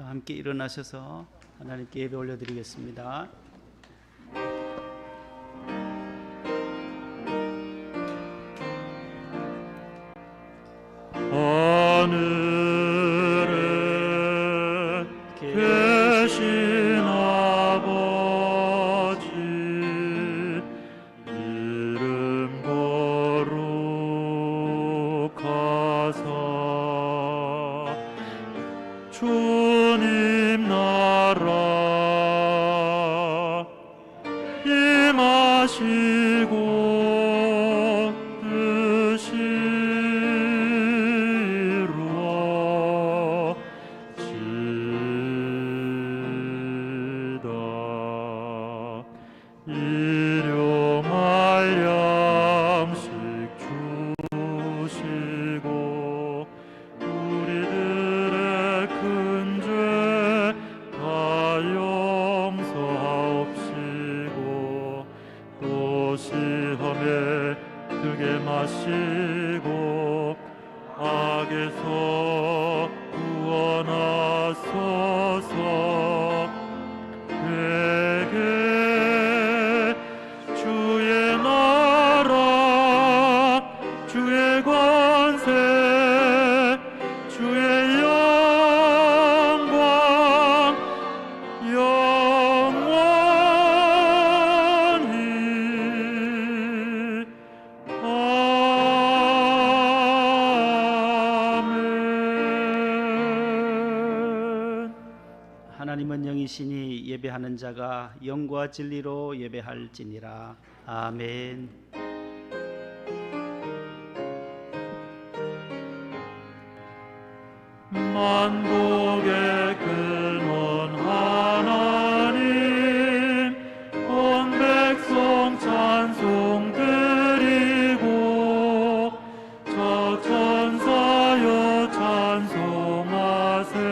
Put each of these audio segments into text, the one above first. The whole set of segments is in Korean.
자, 함께 일어나셔서 하나님께 예배 올려드리겠습니다. 하늘에 계신 아버지 이름 거룩하사 주님 나라 임하시고 시험에 들게 마시고 악에서 구원하소서. 되게 주의 나라 주의 권세 주의 영광 하나님은 영이시니 예배하는 자가 영과 진리로 예배할지니라. 아멘. 만국의 근원 하나님 온 백성 찬송 드리고 저 천사여 찬송하세.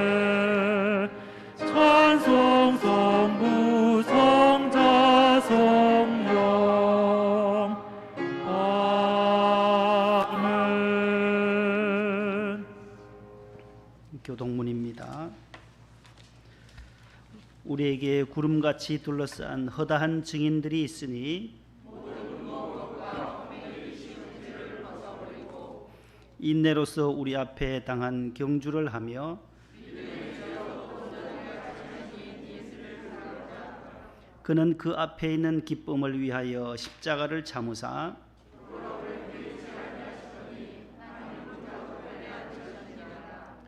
찬송 성부 성자 성령 아멘. 교동문입니다. 우리에게 구름같이 둘러싼 허다한 증인들이 있으니 인내로서 우리 앞에 당한 경주를 하며 그는 그 앞에 있는 기쁨을 위하여 십자가를 참으사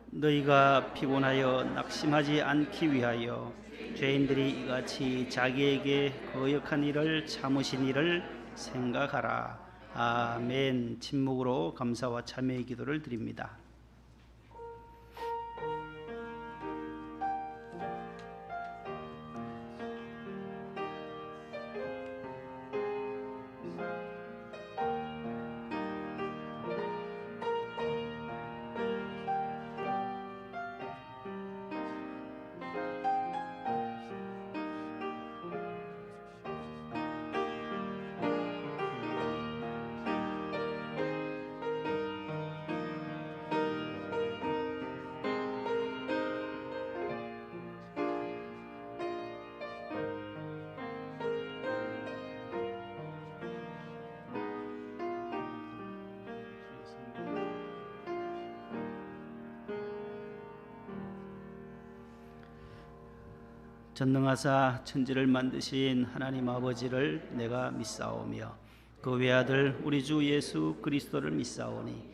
너희가 피곤하여 낙심하지 않기 위하여 죄인들이 이같이 자기에게 거역한 일을 참으신 일을 생각하라. 아멘. 침묵으로 감사와 참회의 기도를 드립니다. 전능하사 천지를 만드신 하나님 아버지를 내가 믿사오며 그 외아들 우리 주 예수 그리스도를 믿사오니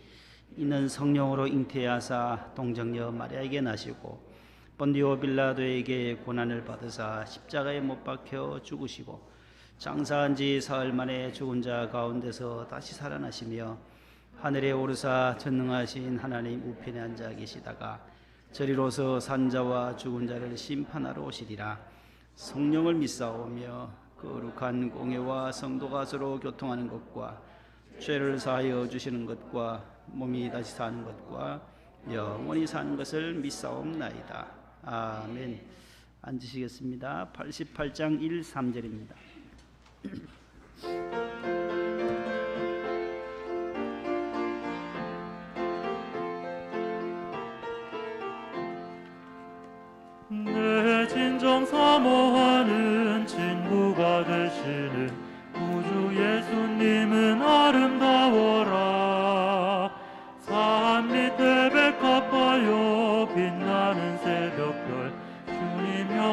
이는 성령으로 잉태하사 동정녀 마리아에게 나시고 본디오 빌라도에게 고난을 받으사 십자가에 못 박혀 죽으시고 장사한 지 사흘 만에 죽은 자 가운데서 다시 살아나시며 하늘에 오르사 전능하신 하나님 우편에 앉아 계시다가 저리로서 산자와 죽은 자를 심판하러 오시리라. 성령을 믿사오며 거룩한 공회와 성도가 서로 교통하는 것과 죄를 사하여 주시는 것과 몸이 다시 사는 것과 영원히 사는 것을 믿사옵나이다. 아멘. 앉으시겠습니다. 88장 1, 3절입니다.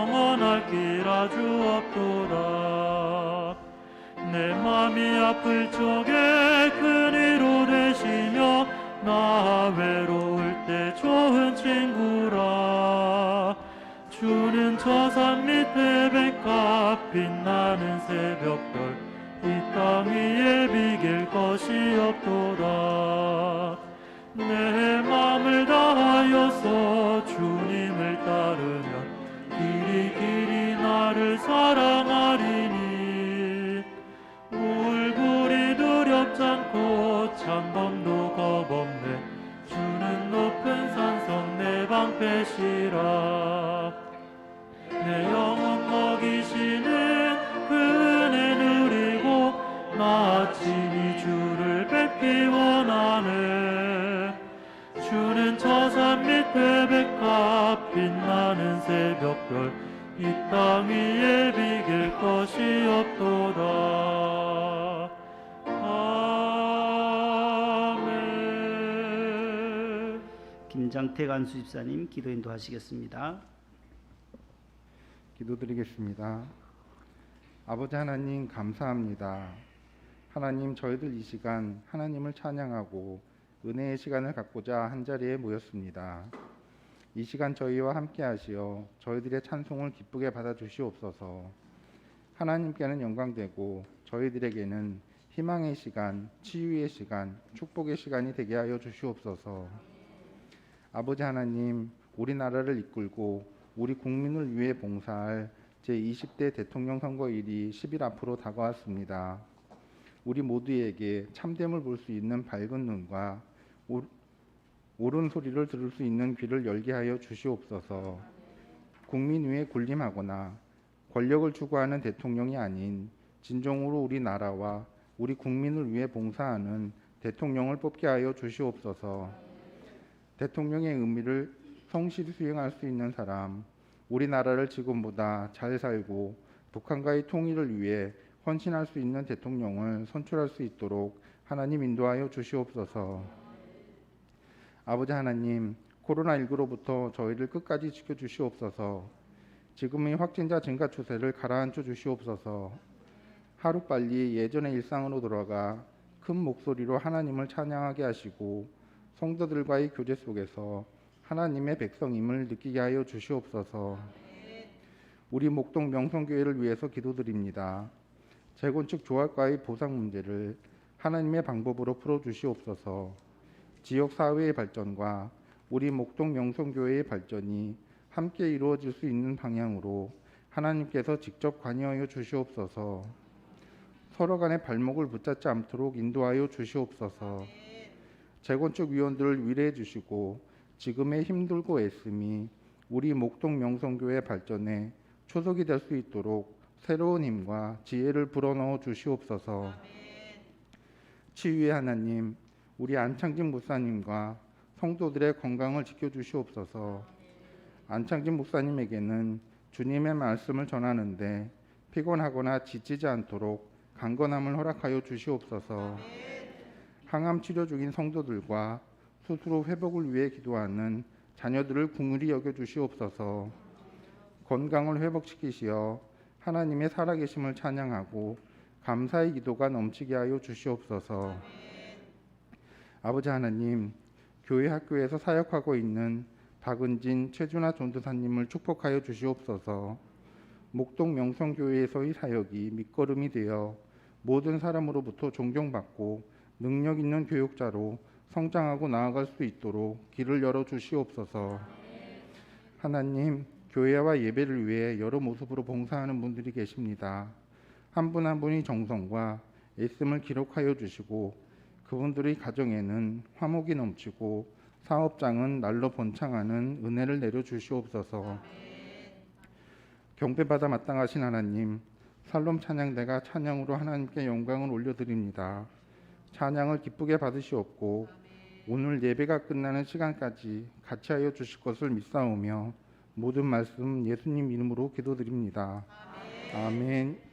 영원할 길아 주옵도다. 내 맘이 아플 적에 큰 위로 되시며 나 외로울 때 좋은 친구라. 주는 저 산 밑에 백합 빛나는 새벽별 이 땅 위에 비길 것이 없도다. 내 맘을 다하여서 주님을 따르면 길이 나를 사랑하리니. 울불이 두렵지 않고 창검도 겁없네. 주는 높은 산성 내 방패시라. 내 영혼 먹이시는 그 은혜 누리고 나 친히 주를 뵙기 원하네. 주는 저 산 밑에 백합 빛나는 새벽별 이 땅 위에 비길 것이 없도다. 아멘. 김장택 안수 집사님 기도 인도하시겠습니다. 기도드리겠습니다. 아버지 하나님 감사합니다. 하나님 저희들 이 시간 하나님을 찬양하고 은혜의 시간을 갖고자 한자리에 모였습니다. 이 시간 저희와 함께 하시어 저희들의 찬송을 기쁘게 받아주시옵소서. 하나님께는 영광되고 저희들에게는 희망의 시간, 치유의 시간, 축복의 시간이 되게 하여 주시옵소서. 아버지 하나님, 우리나라를 이끌고 우리 국민을 위해 봉사할 제20대 대통령 선거일이 10일 앞으로 다가왔습니다. 우리 모두에게 참됨을 볼 수 있는 밝은 눈과 옳은 소리를 들을 수 있는 귀를 열게 하여 주시옵소서. 국민 위에 군림하거나 권력을 추구하는 대통령이 아닌 진정으로 우리나라와 우리 국민을 위해 봉사하는 대통령을 뽑게 하여 주시옵소서. 대통령의 의미를 성실히 수행할 수 있는 사람, 우리나라를 지금보다 잘 살고 북한과의 통일을 위해 헌신할 수 있는 대통령을 선출할 수 있도록 하나님 인도하여 주시옵소서. 아버지 하나님, 코로나19로부터 저희를 끝까지 지켜주시옵소서. 지금의 확진자 증가 추세를 가라앉혀 주시옵소서. 하루빨리 예전의 일상으로 돌아가 큰 목소리로 하나님을 찬양하게 하시고 성도들과의 교제 속에서 하나님의 백성임을 느끼게 하여 주시옵소서. 우리 목동 명성교회를 위해서 기도드립니다. 재건축 조합과의 보상 문제를 하나님의 방법으로 풀어주시옵소서. 지역사회의 발전과 우리 목동 명성교회의 발전이 함께 이루어질 수 있는 방향으로 하나님께서 직접 관여하여 주시옵소서. 서로 간의 발목을 붙잡지 않도록 인도하여 주시옵소서. 재건축 위원들을 위로해 주시고 지금의 힘들고 애씀이 우리 목동 명성교회 발전에 초석이 될 수 있도록 새로운 힘과 지혜를 불어넣어 주시옵소서. 치유의 하나님, 우리 안창진 목사님과 성도들의 건강을 지켜주시옵소서. 안창진 목사님에게는 주님의 말씀을 전하는데 피곤하거나 지치지 않도록 강건함을 허락하여 주시옵소서. 항암 치료 중인 성도들과 스스로 회복을 위해 기도하는 자녀들을 긍휼히 여겨 주시옵소서. 건강을 회복시키시어 하나님의 살아계심을 찬양하고 감사의 기도가 넘치게 하여 주시옵소서. 아버지 하나님, 교회 학교에서 사역하고 있는 박은진, 최준하 전도사님을 축복하여 주시옵소서. 목동 명성교회에서의 사역이 밑거름이 되어 모든 사람으로부터 존경받고 능력 있는 교육자로 성장하고 나아갈 수 있도록 길을 열어 주시옵소서. 하나님, 교회와 예배를 위해 여러 모습으로 봉사하는 분들이 계십니다. 한 분 한 분이 정성과 애씀을 기록하여 주시고 그분들의 가정에는 화목이 넘치고 사업장은 날로 번창하는 은혜를 내려 주시옵소서. 경배받아 마땅하신 하나님, 살롬 찬양대가 찬양으로 하나님께 영광을 올려드립니다. 찬양을 기쁘게 받으시옵고 오늘 예배가 끝나는 시간까지 같이 하여 주실 것을 믿사오며 모든 말씀 예수님 이름으로 기도드립니다. 아멘.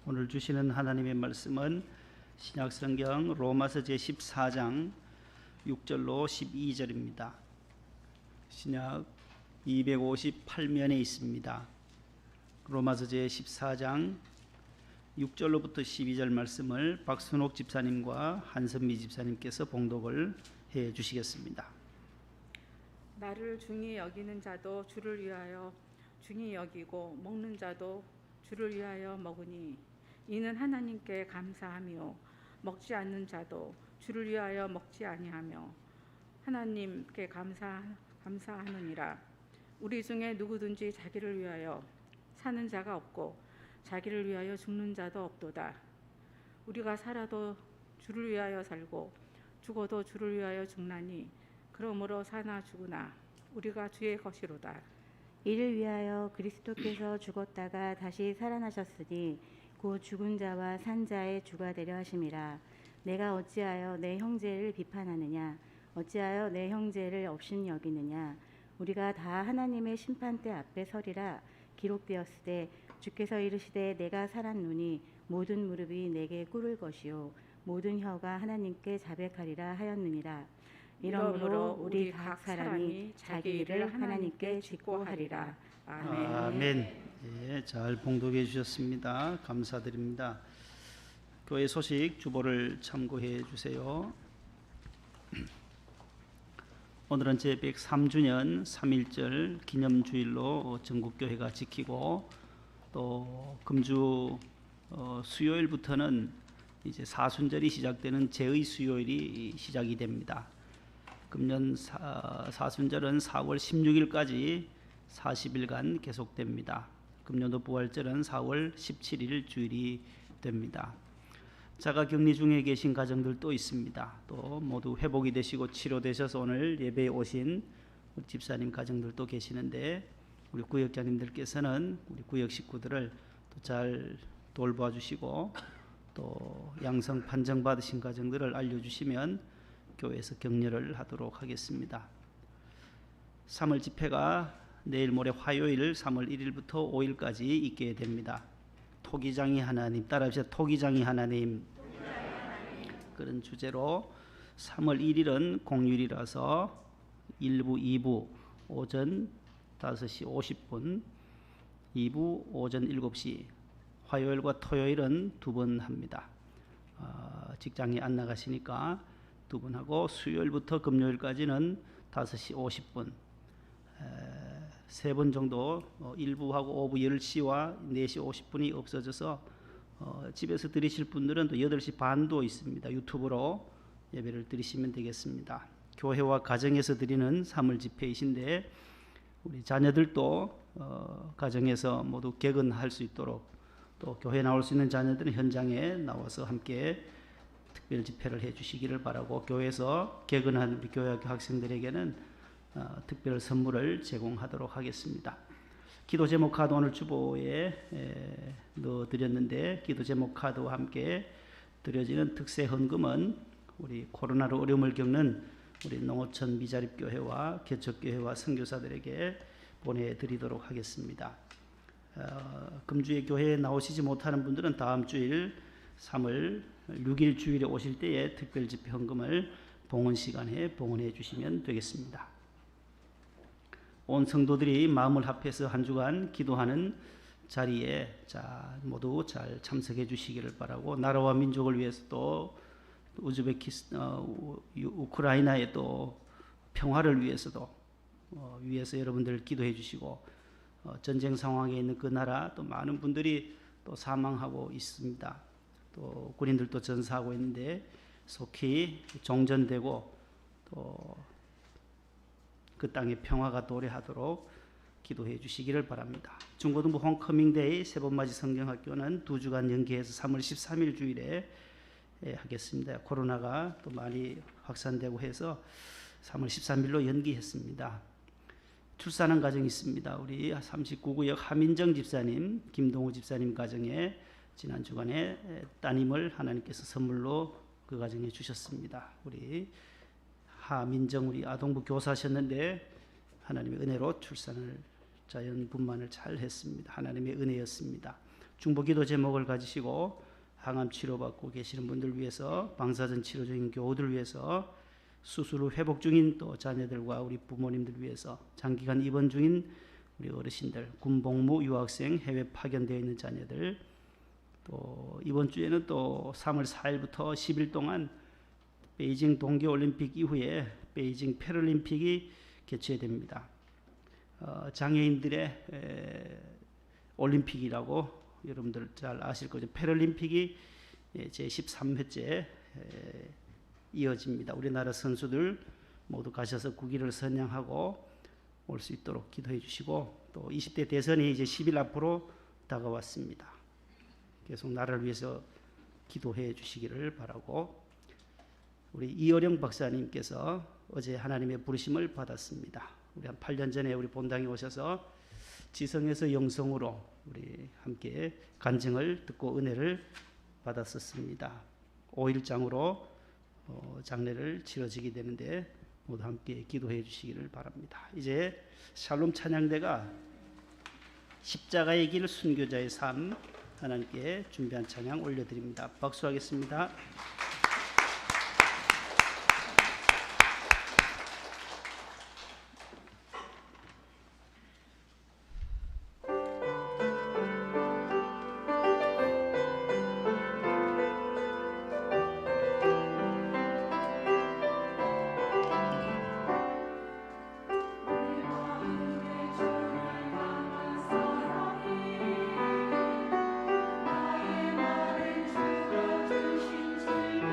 오늘 주시는 하나님의 말씀은 신약성경 로마서 제14장 6절로 12절입니다. 신약 258면에 있습니다. 로마서 제14장 6절로부터 12절 말씀을 박순옥 집사님과 한선미 집사님께서 봉독을 해 주시겠습니다. 나를 중히 여기는 자도 주를 위하여 중히 여기고 먹는 자도 주를 위하여 먹으니 이는 하나님께 감사하며 먹지 않는 자도 주를 위하여 먹지 아니하며 하나님께 감사하느니라. 우리 중에 누구든지 자기를 위하여 사는 자가 없고 자기를 위하여 죽는 자도 없도다. 우리가 살아도 주를 위하여 살고 죽어도 주를 위하여 죽나니 그러므로 사나 죽으나 우리가 주의 것이로다. 이를 위하여 그리스도께서 죽었다가 다시 살아나셨으니 곧 죽은 자와 산 자의 주가 되려 하심이라. 내가 어찌하여 내 형제를 비판하느냐? 어찌하여 내 형제를 업신 여기느냐? 우리가 다 하나님의 심판대 앞에 서리라. 기록되었으되 주께서 이르시되 내가 살았노니 모든 무릎이 내게 꿇을 것이요 모든 혀가 하나님께 자백하리라 하였느니라. 이러므로 우리 각 사람이 자기 일을 하나님께 짓고 하리라. 아멘. 아멘. 예, 잘 봉독해 주셨습니다. 감사드립니다. 교회 소식 주보를 참고해 주세요. 오늘은 제103주년 3.1절 기념주일로 전국교회가 지키고 또 금주 수요일부터는 이제 사순절이 시작되는 제의 수요일이 시작이 됩니다. 금년 사순절은 4월 16일까지 40일간 계속됩니다. 금년도 부활절은 4월 17일 주일이 됩니다. 자가격리 중에 계신 가정들도 있습니다. 또 모두 회복이 되시고 치료되셔서 오늘 예배에 오신 우리 집사님 가정들도 계시는데 우리 구역장님들께서는 우리 구역 식구들을 또 잘 돌봐 주시고 또 양성 판정 받으신 가정들을 알려주시면 교회에서 격려를 하도록 하겠습니다. 3월 집회가 내일 모레 화요일 3월 1일부터 5일까지 있게 됩니다. 토기장이 하나님, 따라합시다. 토기장이 하나님. 그런 주제로 3월 1일은 공휴일이라서 1부, 2부 오전 5시 50분, 2부 오전 7시, 화요일과 토요일은 2번 합니다. 직장에 안 나가시니까 2번 하고 수요일부터 금요일까지는 5시 50분, 3번 정도 1부하고 오후 10시와 4시 50분이 없어져서 집에서 들으실 분들은 또 8시 반도 있습니다. 유튜브로 예배를 드리시면 되겠습니다. 교회와 가정에서 드리는 3월 집회이신데 우리 자녀들도 가정에서 모두 개근할 수 있도록 또 교회 나올 수 있는 자녀들은 현장에 나와서 함께 특별 집회를 해 주시기를 바라고 교회에서 개근한 우리 교회학교 학생들에게는 특별 선물을 제공하도록 하겠습니다. 기도 제목 카드 오늘 주보에 넣어드렸는데 기도 제목 카드와 함께 드려지는 특세 헌금은 우리 코로나로 어려움을 겪는 우리 농어촌 미자립교회와 개척교회와 선교사들에게 보내드리도록 하겠습니다. 금주에 교회에 나오시지 못하는 분들은 다음 주일 3월 6일 주일에 오실 때에 특별 집회 헌금을 봉헌 시간에 봉헌해 주시면 되겠습니다. 온 성도들이 마음을 합해서 한 주간 기도하는 자리에 모두 잘 참석해 주시기를 바라고 나라와 민족을 위해서 또 우크라이나의 또 평화를 위해서도 위해서 여러분들 기도해 주시고 전쟁 상황에 있는 그 나라 또 많은 분들이 또 사망하고 있습니다. 또 군인들도 전사하고 있는데 속히 종전되고 또 그 땅의 평화가 도래하도록 기도해 주시기를 바랍니다. 중고등부 홈커밍데이 세번맞이 성경학교는 2주간 연기해서 3월 13일 주일에 하겠습니다. 코로나가 또 많이 확산되고 해서 3월 13일로 연기했습니다. 출산한 가정이 있습니다. 우리 39구역 하민정 집사님, 김동우 집사님 가정에 지난 주간에 따님을 하나님께서 선물로 그 가정에 주셨습니다. 우리 하민정 우리 아동부 교사셨는데 하나님의 은혜로 출산을 자연분만을 잘 했습니다. 하나님의 은혜였습니다. 중보기도 제목을 가지시고 항암 치료받고 계시는 분들 위해서, 방사선 치료 중인 교우들 위해서, 수술 후 회복 중인 또 자녀들과 우리 부모님들 위해서, 장기간 입원 중인 우리 어르신들, 군복무, 유학생, 해외 파견되어 있는 자녀들, 또 이번 주에는 또 3월 4일부터 10일 동안 베이징 동계올림픽 이후에 베이징 패럴림픽이 개최됩니다. 장애인들의 올림픽이라고 여러분들 잘 아실 거죠. 패럴림픽이 제13회째 이어집니다. 우리나라 선수들 모두 가셔서 국기를 선양하고 올 수 있도록 기도해 주시고, 또 20대 대선이 이제 10일 앞으로 다가왔습니다. 계속 나라를 위해서 기도해 주시기를 바라고, 우리 이어령 박사님께서 어제 하나님의 부르심을 받았습니다. 우리 한 8년 전에 우리 본당에 오셔서 지성에서 영성으로 우리 함께 간증을 듣고 은혜를 받았었습니다. 5일장으로 장례를 치러지게 되는데 모두 함께 기도해 주시기를 바랍니다. 이제 샬롬 찬양대가 십자가의 길 순교자의 삶, 하나님께 준비한 찬양 올려드립니다. 박수하겠습니다. 나의 말은 죽어주신 주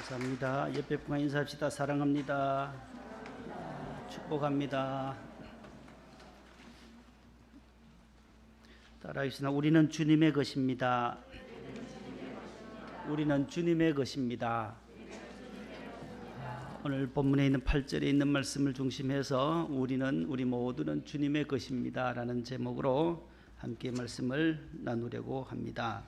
감사합니다. 옆에 분과 인사합시다. 사랑합니다. 축복합니다. 따라하겠습니다. 우리는 주님의 것입니다. 우리는 주님의 것입니다. 오늘 본문에 있는 8절에 있는 말씀을 중심해서 우리 모두는 주님의 것입니다 라는 제목으로 함께 말씀을 나누려고 합니다.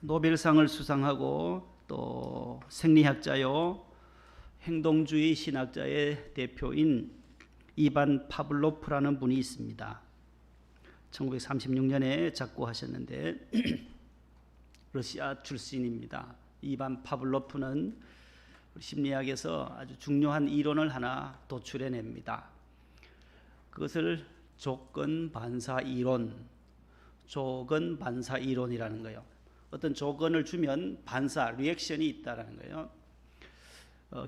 노벨상을 수상하고 또 생리학자요 행동주의 신학자의 대표인 이반 파블로프라는 분이 있습니다. 1936년에 작고하셨는데 러시아 출신입니다. 이반 파블로프는 심리학에서 아주 중요한 이론을 하나 도출해냅니다. 그것을 조건 반사 이론이라는 거예요. 어떤 조건을 주면 반사, 리액션이 있다라는 거예요.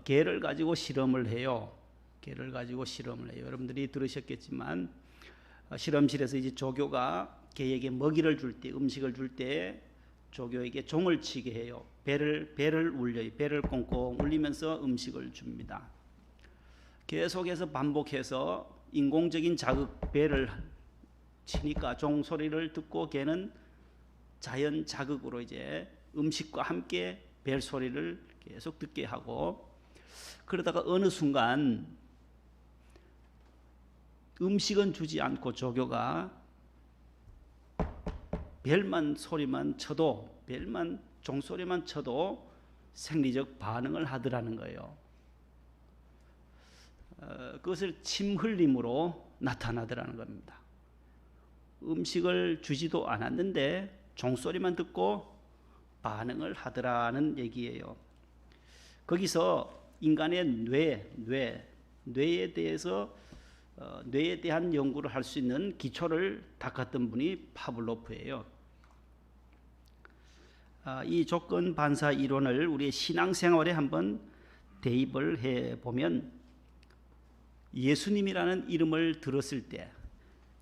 개를 가지고 실험을 해요. 여러분들이 들으셨겠지만 실험실에서 이제 조교가 개에게 먹이를 줄 때, 음식을 줄 때 조교에게 종을 치게 해요. 배를 울려요. 배를 꽁꽁 울리면서 음식을 줍니다. 계속해서 반복해서 인공적인 자극, 배를 치니까 종 소리를 듣고 개는 자연 자극으로 이제 음식과 함께 벨 소리를 계속 듣게 하고, 그러다가 어느 순간 음식은 주지 않고 조교가 벨만 종소리만 쳐도 생리적 반응을 하더라는 거예요. 그것을 침 흘림으로 나타나더라는 겁니다. 음식을 주지도 않았는데 종소리만 듣고 반응을 하더라는 얘기예요. 거기서 인간의 뇌에 대한 연구를 할 수 있는 기초를 닦았던 분이 파블로프예요. 이 조건 반사 이론을 우리의 신앙생활에 한번 대입을 해보면, 예수님이라는 이름을 들었을 때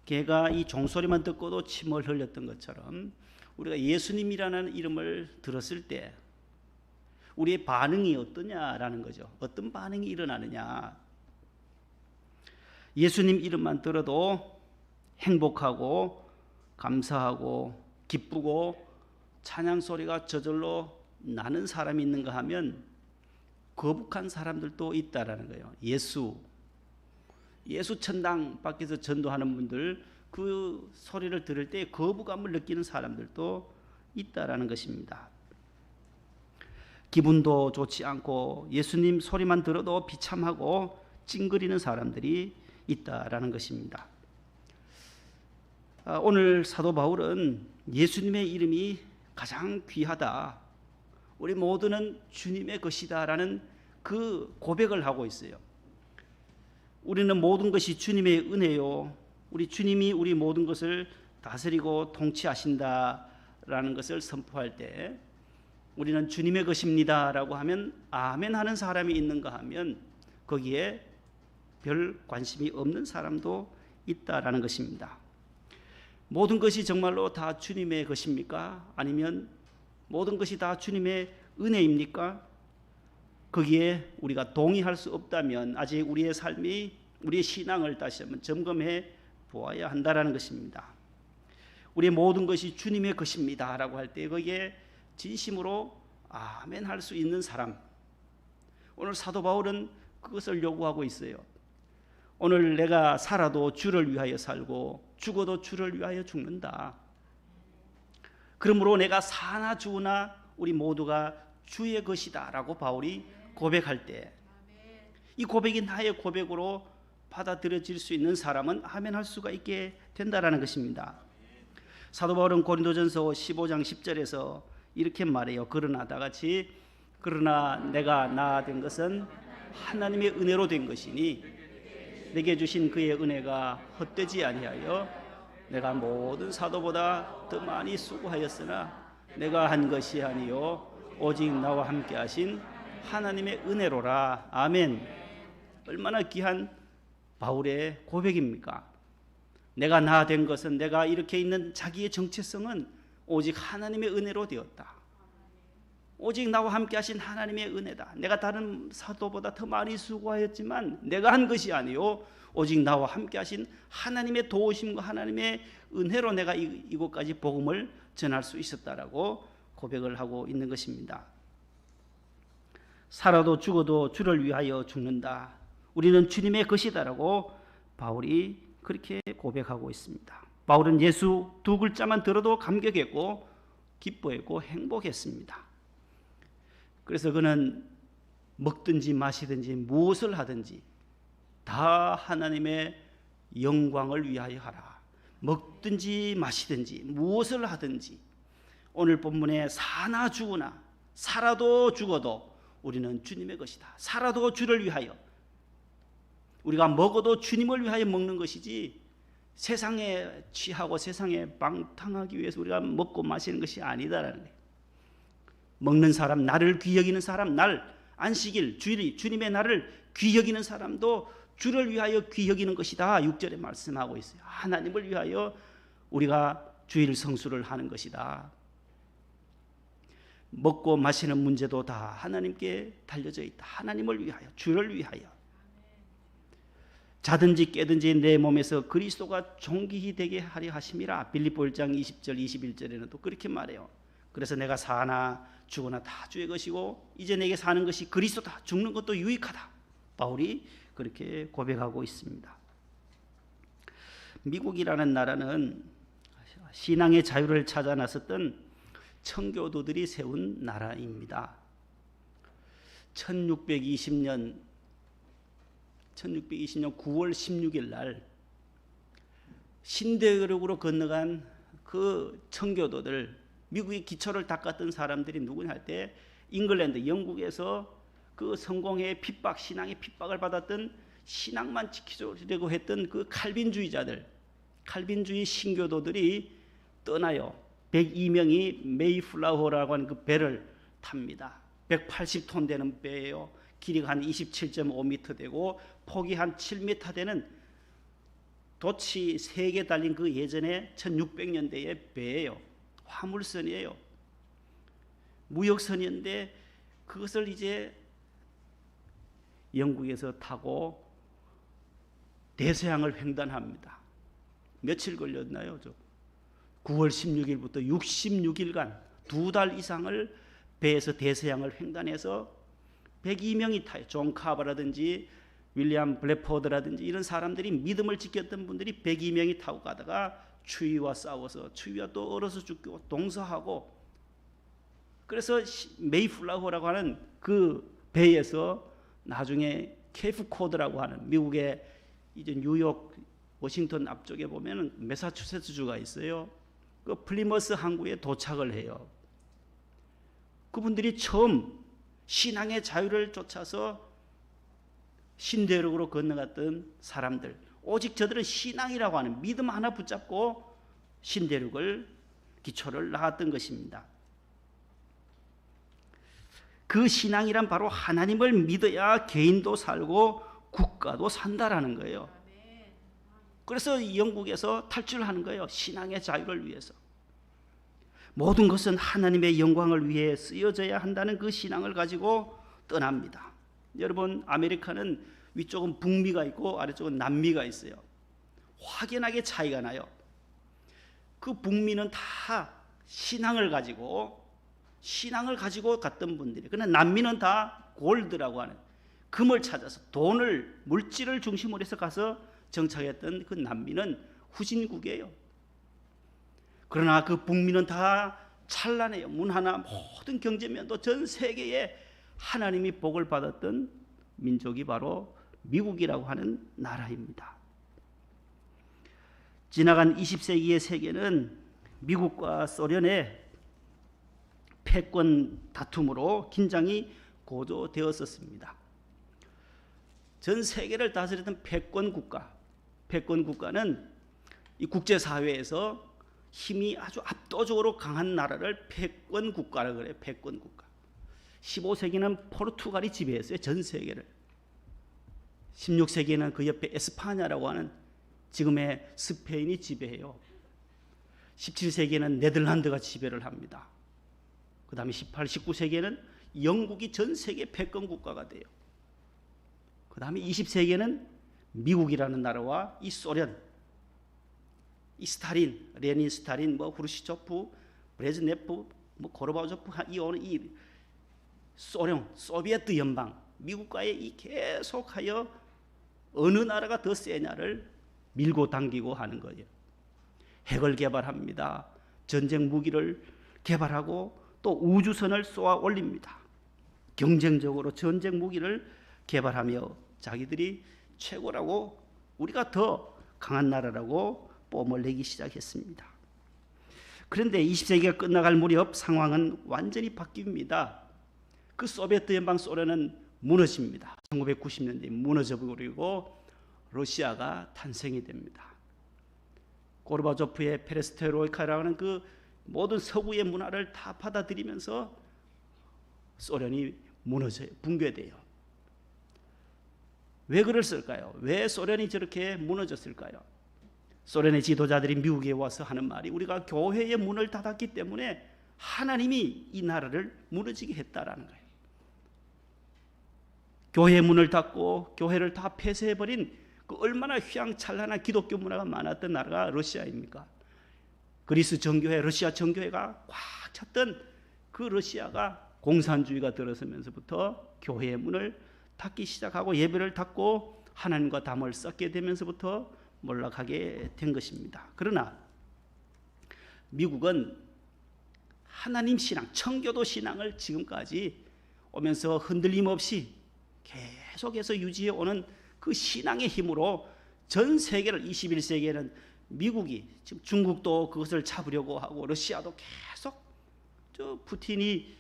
걔가 이 종소리만 듣고도 침을 흘렸던 것처럼 우리가 예수님이라는 이름을 들었을 때 우리의 반응이 어떠냐라는 거죠. 어떤 반응이 일어나느냐. 예수님 이름만 들어도 행복하고 감사하고 기쁘고 찬양 소리가 저절로 나는 사람이 있는가 하면 거북한 사람들도 있다라는 거예요. 예수 천당 밖에서 전도하는 분들, 그 소리를 들을 때 거부감을 느끼는 사람들도 있다라는 것입니다. 기분도 좋지 않고 예수님 소리만 들어도 비참하고 찡그리는 사람들이 있다라는 것입니다. 오늘 사도 바울은 예수님의 이름이 가장 귀하다, 우리 모두는 주님의 것이다라는 그 고백을 하고 있어요. 우리는 모든 것이 주님의 은혜요, 우리 주님이 우리 모든 것을 다스리고 통치하신다라는 것을 선포할 때 우리는 주님의 것입니다 라고 하면 아멘 하는 사람이 있는가 하면 거기에 별 관심이 없는 사람도 있다라는 것입니다. 모든 것이 정말로 다 주님의 것입니까? 아니면 모든 것이 다 주님의 은혜입니까? 거기에 우리가 동의할 수 없다면 아직 우리의 삶이, 우리의 신앙을 다시 한번 점검해 보아야 한다라는 것입니다. 우리의 모든 것이 주님의 것입니다 라고 할 때 거기에 진심으로 아멘 할 수 있는 사람, 오늘 사도 바울은 그것을 요구하고 있어요. 오늘 내가 살아도 주를 위하여 살고 죽어도 주를 위하여 죽는다. 그러므로 내가 사나 죽으나 우리 모두가 주의 것이다 라고 바울이 고백할 때, 이 고백이 나의 고백으로 받아들여질 수 있는 사람은 아멘 할 수가 있게 된다라는 것입니다. 사도 바울은 고린도전서 15장 10절에서 이렇게 말해요. 그러나 다 같이, 그러나 내가 나된 것은 하나님의 은혜로 된 것이니 내게 주신 그의 은혜가 헛되지 아니하여 내가 모든 사도보다 더 많이 수고하였으나 내가 한 것이 아니요 오직 나와 함께 하신 하나님의 은혜로라. 아멘. 얼마나 귀한 바울의 고백입니까? 내가 나 된 것은, 내가 이렇게 있는 자기의 정체성은 오직 하나님의 은혜로 되었다. 오직 나와 함께 하신 하나님의 은혜다. 내가 다른 사도보다 더 많이 수고하였지만 내가 한 것이 아니요 오직 나와 함께 하신 하나님의 도우심과 하나님의 은혜로 내가 이곳까지 복음을 전할 수 있었다라고 고백을 하고 있는 것입니다. 살아도 죽어도 주를 위하여 죽는다. 우리는 주님의 것이다라고 바울이 그렇게 고백하고 있습니다. 바울은 예수 두 글자만 들어도 감격했고 기뻐했고 행복했습니다. 그래서 그는 먹든지 마시든지 무엇을 하든지 다 하나님의 영광을 위하여 하라. 먹든지 마시든지 무엇을 하든지 오늘 본문에 사나 죽으나 살아도 죽어도 우리는 주님의 것이다. 살아도 주를 위하여. 우리가 먹어도 주님을 위하여 먹는 것이지 세상에 취하고 세상에 방탕하기 위해서 우리가 먹고 마시는 것이 아니다라는 거예요. 먹는 사람, 나를 귀 여기는 사람, 날 안식일, 주일이 주님의 날을 귀 여기는 사람도 주를 위하여 귀 여기는 것이다. 6절에 말씀하고 있어요. 하나님을 위하여 우리가 주일 성수를 하는 것이다. 먹고 마시는 문제도 다 하나님께 달려져 있다. 하나님을 위하여, 주를 위하여. 자든지 깨든지 내 몸에서 그리스도가 존귀히 되게 하려 하심이라. 빌립보 1장 20절 21절에는 또 그렇게 말해요. 그래서 내가 사나 죽으나 다 주의 것이고 이제 내게 사는 것이 그리스도다. 죽는 것도 유익하다. 바울이 그렇게 고백하고 있습니다. 미국이라는 나라는 신앙의 자유를 찾아 나섰던 청교도들이 세운 나라입니다. 1620년 9월 16일 날 신대륙으로 건너간 그 청교도들, 미국의 기초를 닦았던 사람들이 누구냐 할 때 잉글랜드, 영국에서 그 성공의 핍박, 신앙의 핍박을 받았던 신앙만 지키려고 했던 그 칼빈주의자들, 칼빈주의 신교도들이 떠나요. 102명이 메이플라워라고 하는 그 배를 탑니다. 180톤 되는 배예요. 길이가 한 27.5m 되고 폭이 한 7m 되는 돛이 3개 달린 그 예전에 1600년대의 배예요. 화물선이에요. 무역선이었는데 그것을 이제 영국에서 타고 대서양을 횡단합니다. 며칠 걸렸나요? 9월 16일부터 66일간 2달 이상을 배에서 대서양을 횡단해서 102명이 타요. 존 카바라든지 윌리엄 블래포드라든지 이런 사람들이 믿음을 지켰던 분들이 102명이 타고 가다가 추위와 싸워서 추위와 또 얼어서 죽고 동서하고, 그래서 메이플라워라고 하는 그 배에서 나중에 케이프 코드라고 하는 미국의 이제 뉴욕, 워싱턴 앞쪽에 보면은 매사추세츠주가 있어요. 그 플리머스 항구에 도착을 해요. 그분들이 처음 신앙의 자유를 쫓아서 신대륙으로 건너갔던 사람들, 오직 저들은 신앙이라고 하는 믿음 하나 붙잡고 신대륙을 기초를 나갔던 것입니다. 그 신앙이란 바로 하나님을 믿어야 개인도 살고 국가도 산다라는 거예요. 그래서 영국에서 탈출하는 거예요. 신앙의 자유를 위해서. 모든 것은 하나님의 영광을 위해 쓰여져야 한다는 그 신앙을 가지고 떠납니다. 여러분, 아메리카는 위쪽은 북미가 있고 아래쪽은 남미가 있어요. 확연하게 차이가 나요. 그 북미는 다 신앙을 가지고 갔던 분들이, 그러나 남미는 다 골드라고 하는 금을 찾아서 돈을, 물질을 중심으로 해서 가서 정착했던 그 남미는 후진국이에요. 그러나 그 북미는 다 찬란해요. 문화나 모든 경제면도 전 세계에 하나님이 복을 받았던 민족이 바로 미국이라고 하는 나라입니다. 지나간 20세기의 세계는 미국과 소련의 패권 다툼으로 긴장이 고조되었었습니다. 전 세계를 다스리던 패권 국가는 이 국제사회에서 힘이 아주 압도적으로 강한 나라를 패권 국가라고 그래요. 패권 국가. 15세기는 포르투갈이 지배했어요. 전 세계를. 16세기에는 그 옆에 에스파냐라고 하는 지금의 스페인이 지배해요. 17세기에는 네덜란드가 지배를 합니다. 그 그 다음에 18, 19세기에는 영국이 전 세계 패권 국가가 돼요. 그 다음에 20세기에는 미국이라는 나라와 이 소련, 이 스탈린, 레닌, 스탈린, 뭐 후르시초프, 브레즈네프, 뭐 고르바초프, 이 소련, 소비에트 연방, 미국과의 이 계속하여 어느 나라가 더 세냐를 밀고 당기고 하는 거예요. 핵을 개발합니다. 전쟁 무기를 개발하고 또 우주선을 쏘아 올립니다. 경쟁적으로 전쟁 무기를 개발하며 자기들이 최고라고, 우리가 더 강한 나라라고 뽐을 내기 시작했습니다. 그런데 20세기가 끝나갈 무렵 상황은 완전히 바뀝니다. 그 소비에트 연방 소련은 무너집니다. 1990년대에 무너져버리고 러시아가 탄생이 됩니다. 고르바초프의 페레스트로이카라는 그 모든 서구의 문화를 다 받아들이면서 소련이 무너져요. 붕괴돼요. 왜 그랬을까요? 왜 소련이 저렇게 무너졌을까요? 소련의 지도자들이 미국에 와서 하는 말이, 우리가 교회의 문을 닫았기 때문에 하나님이 이 나라를 무너지게 했다라는 거예요. 교회의 문을 닫고 교회를 다 폐쇄해버린 그 얼마나 휘황찬란한 기독교 문화가 많았던 나라가 러시아입니까? 그리스 정교회, 러시아 정교회가 꽉 찼던 그 러시아가 공산주의가 들어서면서부터 교회의 문을 닫기 시작하고 예배를 닫고 하나님과 담을 쌓게 되면서부터 몰락하게 된 것입니다. 그러나 미국은 하나님 신앙, 청교도 신앙을 지금까지 오면서 흔들림 없이 계속해서 유지해 오는 그 신앙의 힘으로 전 세계를, 21세기에는 미국이, 지금 중국도 그것을 잡으려고 하고 러시아도 계속, 저 푸틴이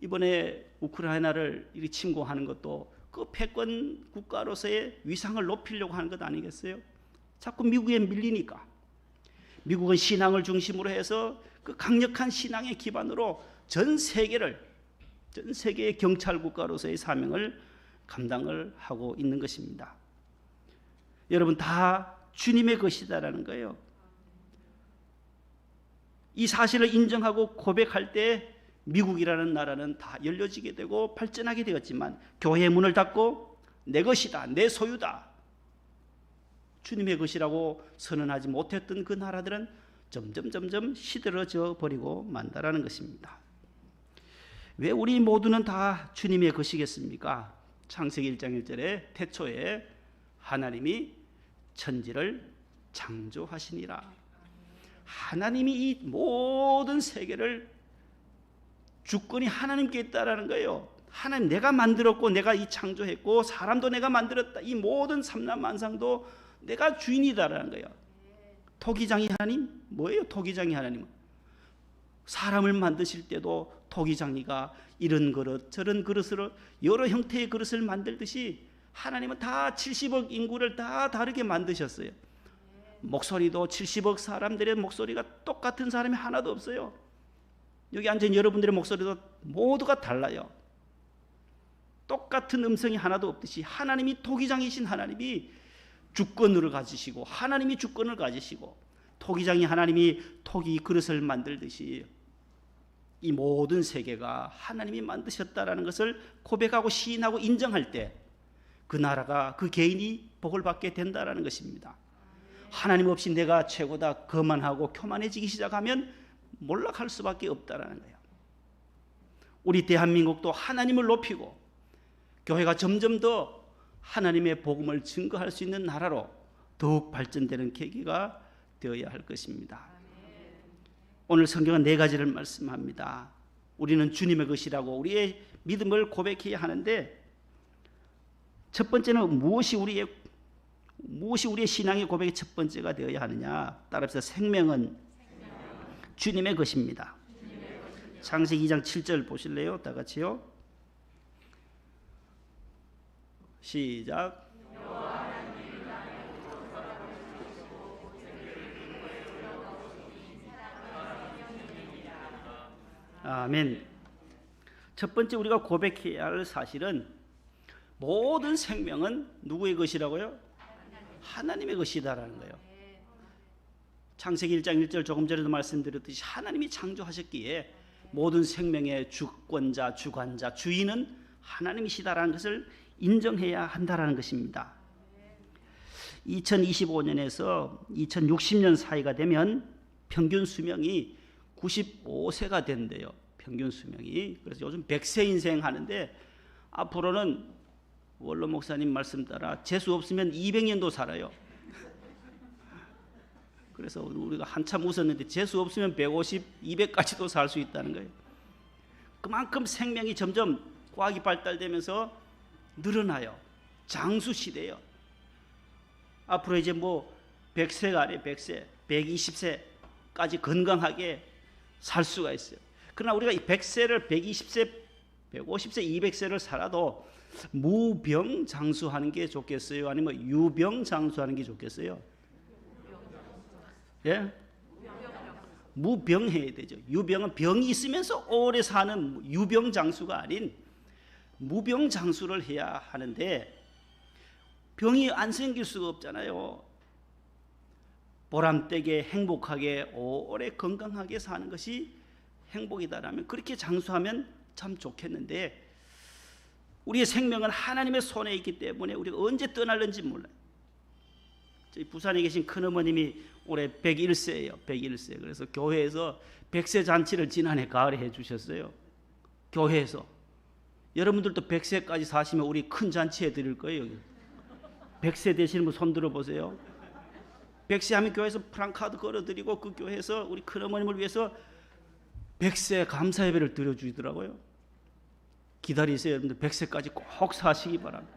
이번에 우크라이나를 침공하는 것도 그 패권 국가로서의 위상을 높이려고 하는 것 아니겠어요? 자꾸 미국에 밀리니까. 미국은 신앙을 중심으로 해서 그 강력한 신앙의 기반으로 전 세계의 경찰 국가로서의 사명을 감당을 하고 있는 것입니다. 여러분, 다 주님의 것이다라는 거예요. 이 사실을 인정하고 고백할 때 미국이라는 나라는 다 열려지게 되고 발전하게 되었지만, 교회의 문을 닫고 내 것이다, 내 소유다, 주님의 것이라고 선언하지 못했던 그 나라들은 점점 시들어져 버리고 만다라는 것입니다. 왜 우리 모두는 다 주님의 것이겠습니까? 창세기 1장 1절에 태초에 하나님이 천지를 창조하시니라. 하나님이 이 모든 세계를, 주권이 하나님께 있다라는 거예요. 하나님, 내가 만들었고 내가 이 창조했고 사람도 내가 만들었다. 이 모든 삼라만상도 내가 주인이다라는 거예요. 토기장이 하나님? 뭐예요 토기장이 하나님은? 사람을 만드실 때도 토기장이가 이런 그릇 저런 그릇으로 여러 형태의 그릇을 만들듯이 하나님은 다 70억 인구를 다 다르게 만드셨어요. 목소리도 70억 사람들의 목소리가 똑같은 사람이 하나도 없어요. 여기 앉은 여러분들의 목소리도 모두가 달라요. 똑같은 음성이 하나도 없듯이 하나님이 토기장이신 하나님이 주권을 가지시고, 하나님이 주권을 가지시고, 토기장이 하나님이 토기 그릇을 만들듯이 이 모든 세계가 하나님이 만드셨다라는 것을 고백하고 시인하고 인정할 때 그 나라가, 그 개인이 복을 받게 된다라는 것입니다. 하나님 없이 내가 최고다 거만하고 교만해지기 시작하면 몰락할 수밖에 없다라는 거예요. 우리 대한민국도 하나님을 높이고 교회가 점점 더 하나님의 복음을 증거할 수 있는 나라로 더욱 발전되는 계기가 되어야 할 것입니다. 오늘 성경은 4가지를 말씀합니다. 우리는 주님의 것이라고 우리의 믿음을 고백해야 하는데, 첫 번째는 무엇이 우리의 신앙의 고백의 첫 번째가 되어야 하느냐? 따라서 생명은 주님의 것입니다. 창세기 2장 7절 보실래요? 다 같이요. 시작. 아멘. 첫 번째 우리가 고백해야 할 사실은 모든 생명은 누구의 것이라고요? 하나님의 것이다라는 거예요. 창세기 1장 1절 조금 전에도 말씀드렸듯이 하나님이 창조하셨기에 모든 생명의 주권자, 주관자, 주인은 하나님이시다라는 것을 인정해야 한다라는 것입니다. 2025년에서 2060년 사이가 되면 평균 수명이 95세가 된대요. 평균 수명이. 그래서 요즘 100세 인생 하는데 앞으로는 원로 목사님 말씀 따라 재수 없으면 200년도 살아요. 그래서 우리가 한참 웃었는데 재수 없으면 150, 200까지도 살 수 있다는 거예요. 그만큼 생명이 점점 과학이 발달되면서 늘어나요. 장수 시대예요. 앞으로 이제 뭐 100세가 아니에요. 100세, 120세까지 건강하게 살 수가 있어요. 그러나 우리가 이 100세를 120세, 150세, 200세를 살아도 무병장수하는 게 좋겠어요? 아니면 유병장수하는 게 좋겠어요? 예? 무병해야 되죠. 유병은 병이 있으면서 오래 사는 유병장수가 아닌 무병장수를 해야 하는데 병이 안 생길 수가 없잖아요. 보람되게 행복하게 오래 건강하게 사는 것이 행복이다라면 그렇게 장수하면 참 좋겠는데 우리의 생명은 하나님의 손에 있기 때문에 우리가 언제 떠날는지 몰라요. 저희 부산에 계신 큰어머님이 올해 101세예요. 101세. 그래서 교회에서 100세 잔치를 지난해 가을에 해주셨어요. 교회에서. 여러분들도 100세까지 사시면 우리 큰 잔치 해드릴 거예요. 100세 되시는 분 손 들어보세요. 100세 하면 교회에서 프랑카드 걸어드리고 그 교회에서 우리 큰어머님을 위해서 100세 감사 예배를 드려주더라고요. 기다리세요. 여러분들 100세까지 꼭 사시기 바랍니다.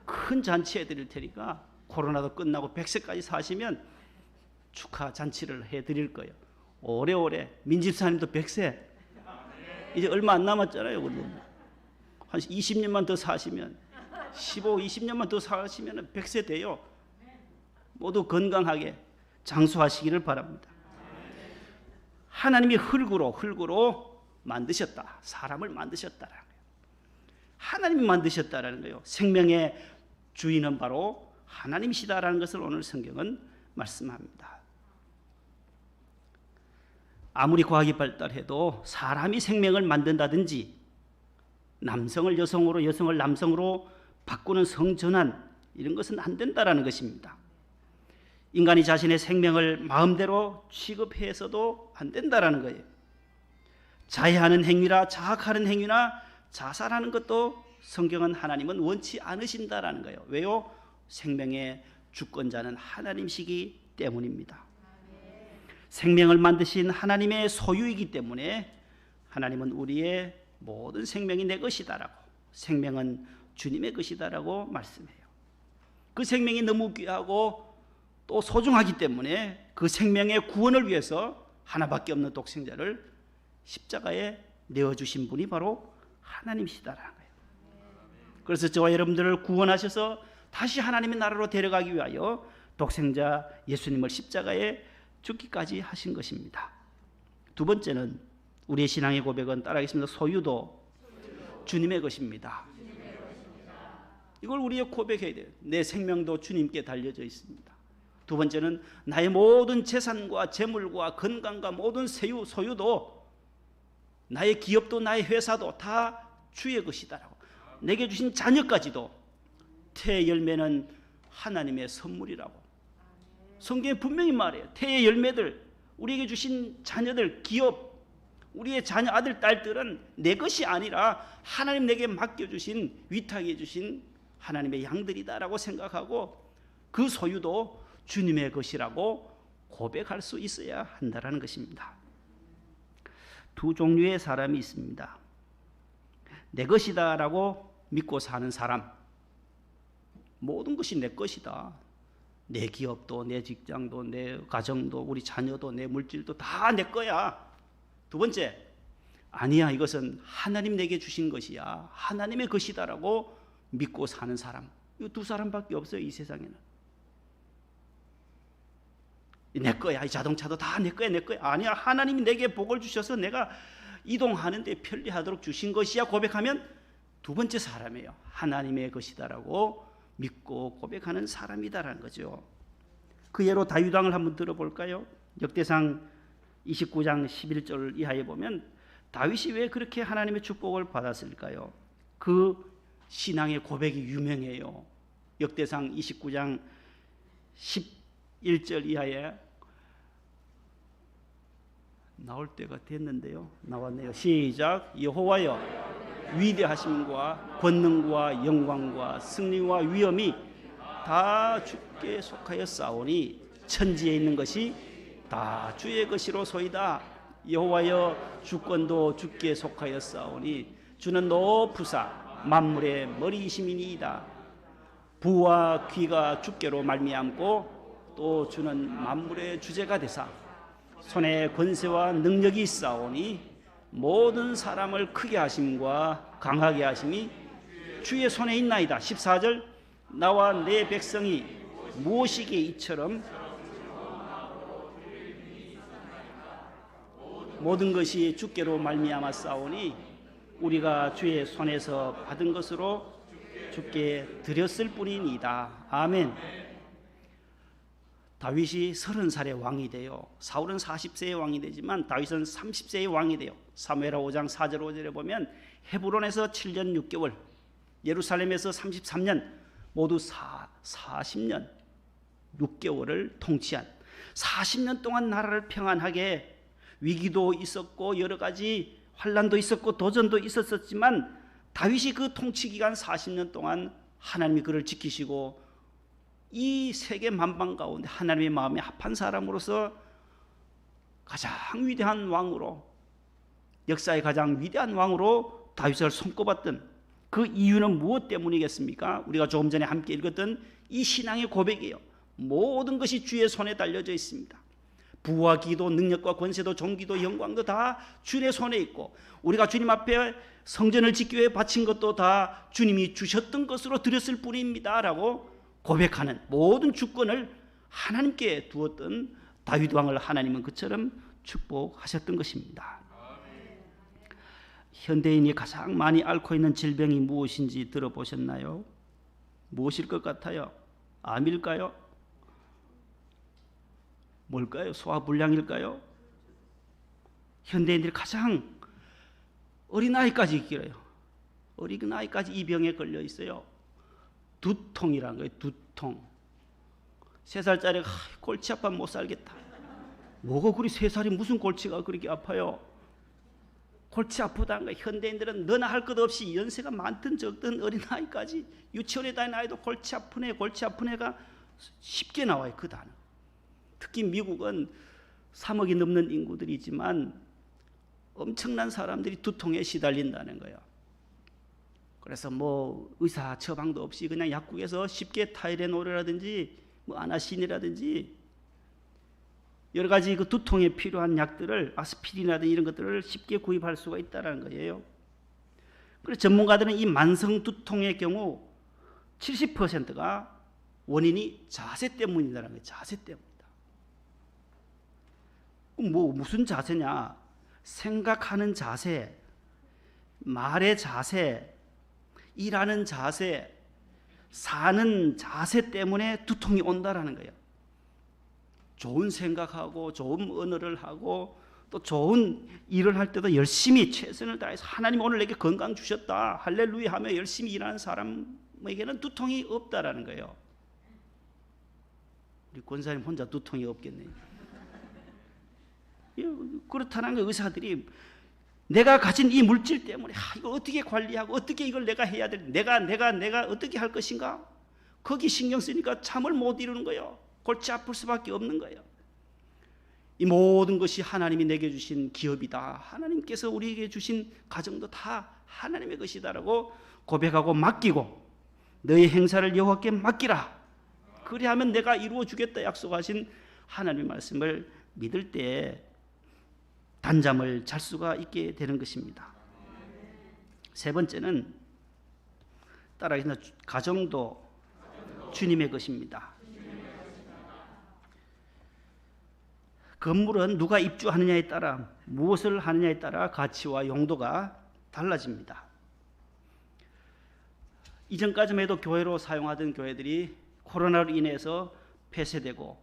큰 잔치 해드릴 테니까 코로나도 끝나고 100세까지 사시면 축하 잔치를 해드릴 거예요. 오래오래. 민집사님도 100세. 이제 얼마 안 남았잖아요. 한 20년만 더 사시면 15, 20년만 더 사시면 100세 돼요. 모두 건강하게 장수하시기를 바랍니다. 하나님이 흙으로 만드셨다. 사람을 만드셨다라는 거예요. 하나님이 만드셨다라는 거예요. 생명의 주인은 바로 하나님이시다라는 것을 오늘 성경은 말씀합니다. 아무리 과학이 발달해도 사람이 생명을 만든다든지 남성을 여성으로 여성을 남성으로 바꾸는 성전환 이런 것은 안 된다라는 것입니다. 인간이 자신의 생명을 마음대로 취급해서도 안 된다라는 거예요. 자해하는 행위나 자학하는 행위나 자살하는 것도 성경은 하나님은 원치 않으신다라는 거예요. 왜요? 생명의 주권자는 하나님이시기 때문입니다. 생명을 만드신 하나님의 소유이기 때문에 하나님은 우리의 모든 생명이 내 것이다라고, 생명은 주님의 것이다라고 말씀해요. 그 생명이 너무 귀하고 또 소중하기 때문에 그 생명의 구원을 위해서 하나밖에 없는 독생자를 십자가에 내어주신 분이 바로 하나님이시다라는 거예요. 그래서 저와 여러분들을 구원하셔서 다시 하나님의 나라로 데려가기 위하여 독생자 예수님을 십자가에 죽기까지 하신 것입니다. 두 번째는 우리의 신앙의 고백은 따라하겠습니다. 소유도 주님의 것입니다. 이걸 우리의 고백해야 돼요. 내 생명도 주님께 달려져 있습니다. 두 번째는 나의 모든 재산과 재물과 건강과 모든 소유도 나의 기업도 나의 회사도 다 주의 것이다라고. 내게 주신 자녀까지도 태의 열매는 하나님의 선물이라고. 성경에 분명히 말해요. 태의 열매들, 우리에게 주신 자녀들, 기업, 우리의 자녀 아들 딸들은 내 것이 아니라 하나님 내게 맡겨주신, 위탁해 주신 하나님의 양들이다라고 생각하고 그 소유도 주님의 것이라고 고백할 수 있어야 한다는 것입니다. 두 종류의 사람이 있습니다. 내 것이다라고 믿고 사는 사람, 모든 것이 내 것이다. 내 기업도, 내 직장도, 내 가정도, 우리 자녀도, 내 물질도 다 내 거야. 두 번째, 아니야, 이것은 하나님 내게 주신 것이야. 하나님의 것이다라고 믿고 사는 사람. 이 두 사람밖에 없어요, 이 세상에는. 내 거야, 이 자동차도 다 내 거야, 내 거야. 아니야, 하나님이 내게 복을 주셔서 내가 이동하는 데 편리하도록 주신 것이야 고백하면 두 번째 사람이에요. 하나님의 것이다라고 믿고 고백하는 사람이다라는 거죠. 그 예로 다윗 왕을 한번 들어볼까요? 역대상 29장 11절 이하에 보면 다윗이 왜 그렇게 하나님의 축복을 받았을까요? 그 신앙의 고백이 유명해요. 역대상 29장 11절 이하에 나올 때가 됐는데요. 나왔네요. 시작. 여호와여, 위대하심과 권능과 영광과 승리와 위엄이 다 주께 속하였사오니 천지에 있는 것이 다 주의 것이로소이다. 여호와여, 주권도 주께 속하였사오니 주는 높으사 만물의 머리이심이니이다. 부와 귀가 주께로 말미암고 또 주는 만물의 주제가 되사 손에 권세와 능력이 있사오니 모든 사람을 크게 하심과 강하게 하심이 주의 손에 있나이다. 14절. 나와 내 백성이 무엇이기에 이처럼 모든 것이 주께로 말미암아 싸우니 우리가 주의 손에서 받은 것으로 주께 드렸을 뿐이니이다. 아멘. 다윗이 30살의 왕이 돼요. 사울은 40세의 왕이 되지만 다윗은 30세의 왕이 돼요. 사무엘하 5장 4절 5절에 보면 헤브론에서 7년 6개월, 예루살렘에서 33년, 모두 40년 6개월을 통치한 40년 동안 나라를 평안하게, 위기도 있었고 여러 가지 환난도 있었고 도전도 있었지만 다윗이 그 통치 기간 40년 동안 하나님이 그를 지키시고 이 세계 만방 가운데 하나님의 마음에 합한 사람으로서 가장 위대한 왕으로, 역사의 가장 위대한 왕으로 다윗을 손꼽았던 그 이유는 무엇 때문이겠습니까? 우리가 조금 전에 함께 읽었던 이 신앙의 고백이에요. 모든 것이 주의 손에 달려져 있습니다. 부와 기도, 능력과 권세도, 존귀도, 영광도 다 주의 손에 있고, 우리가 주님 앞에 성전을 짓기 위해 바친 것도 다 주님이 주셨던 것으로 드렸을 뿐입니다 라고 고백하는 모든 주권을 하나님께 두었던 다윗 왕을 하나님은 그처럼 축복하셨던 것입니다. 현대인이 가장 많이 앓고 있는 질병이 무엇인지 들어보셨나요? 무엇일 것 같아요? 암일까요? 뭘까요? 소화불량일까요? 현대인들이 가장 어린아이까지 길어요. 어린아이까지 이 병에 걸려 있어요. 두통이라는 거예요. 두통. 3살짜리가 골치 아파 못 살겠다. 뭐가 그리 3살이 무슨 골치가 그렇게 아파요? 골치 아프다는 거예요. 현대인들은 너나 할 것 없이 연세가 많든 적든 어린아이까지, 유치원에 다니는 아이도 골치 아픈 애, 골치 아픈 애가 쉽게 나와요. 그 단어. 특히 미국은 3억이 넘는 인구들이지만 엄청난 사람들이 두통에 시달린다는 거예요. 그래서 뭐 의사 처방도 없이 그냥 약국에서 쉽게 타이레놀이라든지 뭐 아나신이라든지 여러 가지 그 두통에 필요한 약들을, 아스피린이라든지 이런 것들을 쉽게 구입할 수가 있다는 거예요. 그래서 전문가들은 이 만성 두통의 경우 70%가 원인이 자세 때문이라는 거예요. 자세 때문이다. 뭐 무슨 자세냐? 생각하는 자세, 말의 자세, 일하는 자세, 사는 자세 때문에 두통이 온다라는 거예요. 좋은 생각하고 좋은 언어를 하고 또 좋은 일을 할 때도 열심히 최선을 다해서 하나님 오늘 내게 건강 주셨다 할렐루야 하며 열심히 일하는 사람에게는 두통이 없다라는 거예요. 우리 권사님 혼자 두통이 없겠네요. 그렇다는 거. 의사들이 내가 가진 이 물질 때문에 이거 어떻게 관리하고 어떻게 이걸 내가 해야 될, 내가 어떻게 할 것인가? 거기 신경 쓰니까 잠을 못 이루는 거예요. 골치 아플 수밖에 없는 거예요. 이 모든 것이 하나님이 내게 주신 기업이다. 하나님께서 우리에게 주신 가정도 다 하나님의 것이다라고 고백하고 맡기고, 너의 행사를 여호와께 맡기라. 그리하면 내가 이루어 주겠다 약속하신 하나님의 말씀을 믿을 때 단잠을 잘 수가 있게 되는 것입니다. 세 번째는 따라하겠습니다. 가정도 주님의 것입니다. 건물은 누가 입주하느냐에 따라, 무엇을 하느냐에 따라 가치와 용도가 달라집니다. 이전까지만 해도 교회로 사용하던 교회들이 코로나로 인해서 폐쇄되고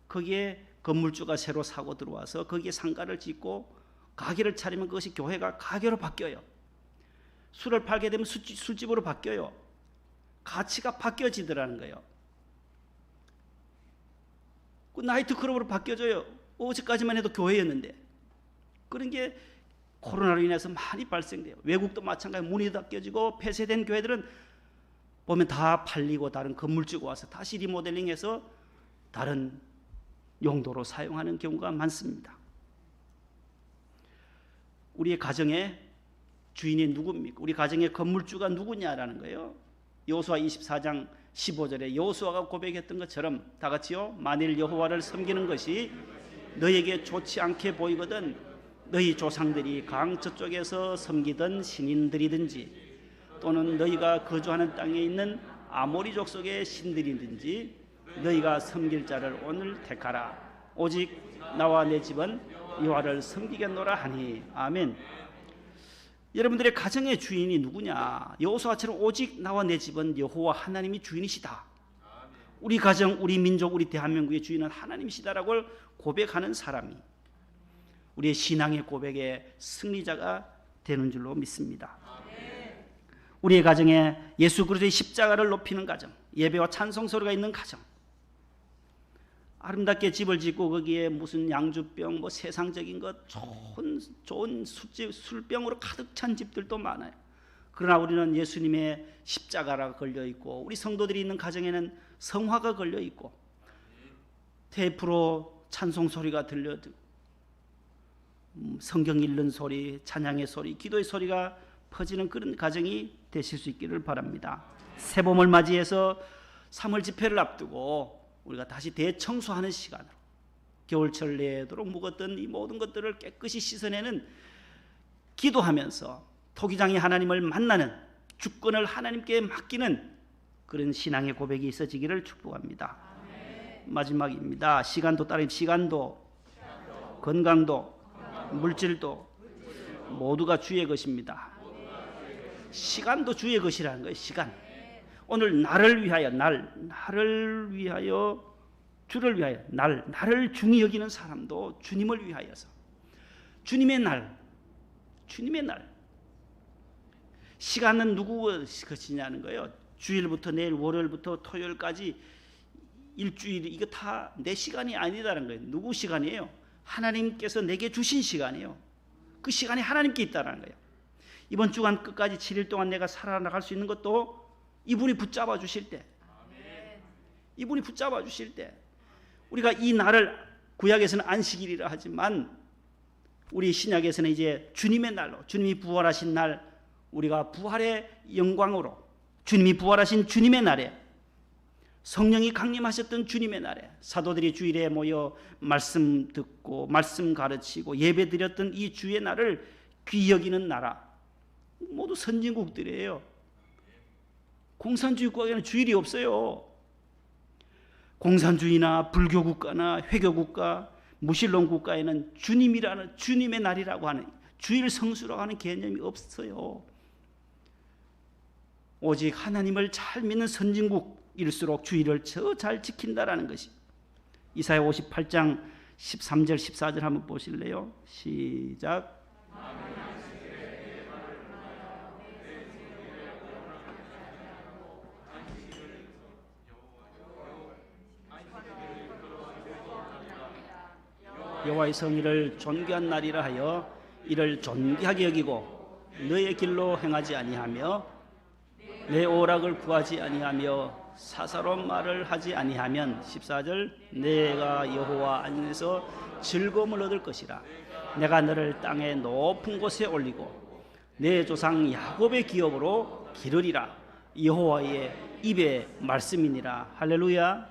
거기에 건물주가 새로 사고 들어와서 거기에 상가를 짓고 가게를 차리면 그것이 교회가 가게로 바뀌어요. 술을 팔게 되면 술집으로 바뀌어요. 가치가 바뀌어지더라는 거예요. 그 나이트클럽으로 바뀌어져요. 어제까지만 해도 교회였는데. 그런 게 코로나로 인해서 많이 발생돼요. 외국도 마찬가지, 문이 닫혀지고 폐쇄된 교회들은 보면 다 팔리고 다른 건물주가 와서 다시 리모델링해서 다른 용도로 사용하는 경우가 많습니다. 우리의 가정의 주인이 누굽니까? 우리 가정의 건물주가 누구냐라는 거예요. 여호수아 24장 15절에 여호수아가 고백했던 것처럼 다 같이요. 만일 여호와를 섬기는 것이 너에게 좋지 않게 보이거든 너희 조상들이 강 저쪽에서 섬기던 신인들이든지 또는 너희가 거주하는 땅에 있는 아모리 족속의 신들이든지 너희가 섬길 자를 오늘 택하라. 오직 나와 내 집은 여호와를 섬기겠노라 하니. 아멘. 여러분들의 가정의 주인이 누구냐? 여호수아처럼 오직 나와 내 집은 여호와 하나님이 주인이시다. 우리 가정, 우리 민족, 우리 대한민국의 주인은 하나님이시다라고 고백하는 사람이 우리의 신앙의 고백의 승리자가 되는 줄로 믿습니다. 우리의 가정에 예수 그리스도의 십자가를 높이는 가정, 예배와 찬송 소리가 있는 가정, 아름답게 집을 짓고 거기에 무슨 양주병, 뭐 세상적인 것, 좋은 술병으로 가득 찬 집들도 많아요. 그러나 우리는 예수님의 십자가가 걸려 있고 우리 성도들이 있는 가정에는 성화가 걸려 있고 테이프로 찬송 소리가 들려도 성경 읽는 소리, 찬양의 소리, 기도의 소리가 퍼지는 그런 가정이 되실 수 있기를 바랍니다. 새봄을 맞이해서 3월 집회를 앞두고 우리가 다시 대청소하는 시간으로 겨울철 내도록 묵었던 이 모든 것들을 깨끗이 씻어내는 기도하면서 토기장이 하나님을 만나는 주권을 하나님께 맡기는 그런 신앙의 고백이 있어지기를 축복합니다. 마지막입니다. 시간도 따른 시간도 건강도 물질도 모두가 주의 것입니다. 시간도 주의 것이라는 거예요. 시간. 오늘 나를 위하여 나를 위하여 주를 위하여 나를 중히 여기는 사람도 주님을 위하여서 주님의 날 시간은 누구 것이냐는 거예요. 주일부터 내일 월요일부터 토요일까지 일주일 이거 다 내 시간이 아니다라는 거예요. 누구 시간이에요? 하나님께서 내게 주신 시간이에요. 그 시간이 하나님께 있다는 거예요. 이번 주간 끝까지 7일 동안 내가 살아나갈 수 있는 것도 이분이 붙잡아 주실 때, 이분이 붙잡아 주실 때, 우리가 이 날을 구약에서는 안식일이라 하지만 우리 신약에서는 이제 주님의 날로, 주님이 부활하신 날, 우리가 부활의 영광으로 주님이 부활하신 주님의 날에, 성령이 강림하셨던 주님의 날에 사도들이 주일에 모여 말씀 듣고 말씀 가르치고 예배 드렸던 이 주의 날을 귀히 여기는 나라, 모두 선진국들이에요. 공산주의 국가에는 주일이 없어요. 공산주의나 불교 국가나 회교 국가, 무신론 국가에는 주님이라는 주님의 날이라고 하는 주일 성수라고 하는 개념이 없어요. 오직 하나님을 잘 믿는 선진국일수록 주일을 더 잘 지킨다라는 것이 이사야 58장 13절 14절 한번 보실래요? 시작. 여호와의 성일을 존귀한 날이라 하여 이를 존귀하게 여기고 너의 길로 행하지 아니하며 내 오락을 구하지 아니하며 사사로운 말을 하지 아니하면 14절 내가 여호와 안에서 즐거움을 얻을 것이라. 내가 너를 땅의 높은 곳에 올리고 내 조상 야곱의 기업으로 기르리라. 여호와의 입의 말씀이니라. 할렐루야.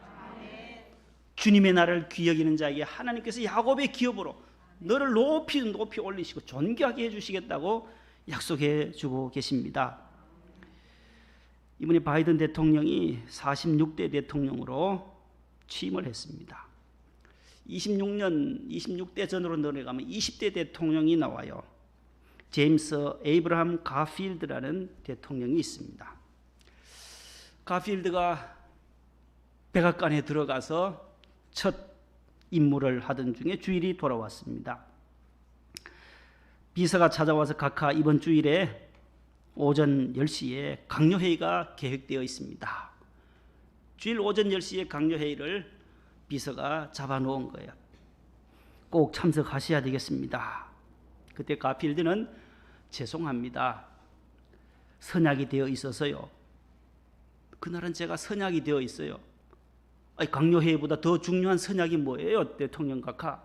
주님의 날을 귀히 여기는 자에게 하나님께서 야곱의 기업으로 너를 높이 올리시고 존귀하게 해주시겠다고 약속해 주고 계십니다. 이번에 바이든 대통령이 46대 대통령으로 취임을 했습니다. 26대 전으로 내려가면 20대 대통령이 나와요. 제임스 에이브라함 가필드라는 대통령이 있습니다. 가필드가 백악관에 들어가서 첫 임무를 하던 중에 주일이 돌아왔습니다. 비서가 찾아와서 각하 이번 주일에 오전 10시에 강요회의가 계획되어 있습니다. 주일 오전 10시에 강요회의를 비서가 잡아놓은 거예요. 꼭 참석하셔야 되겠습니다. 그때 가필드는 죄송합니다. 선약이 되어 있어서요. 그날은 제가 선약이 되어 있어요. 아니, 강요회의보다 더 중요한 선약이 뭐예요? 대통령 각하.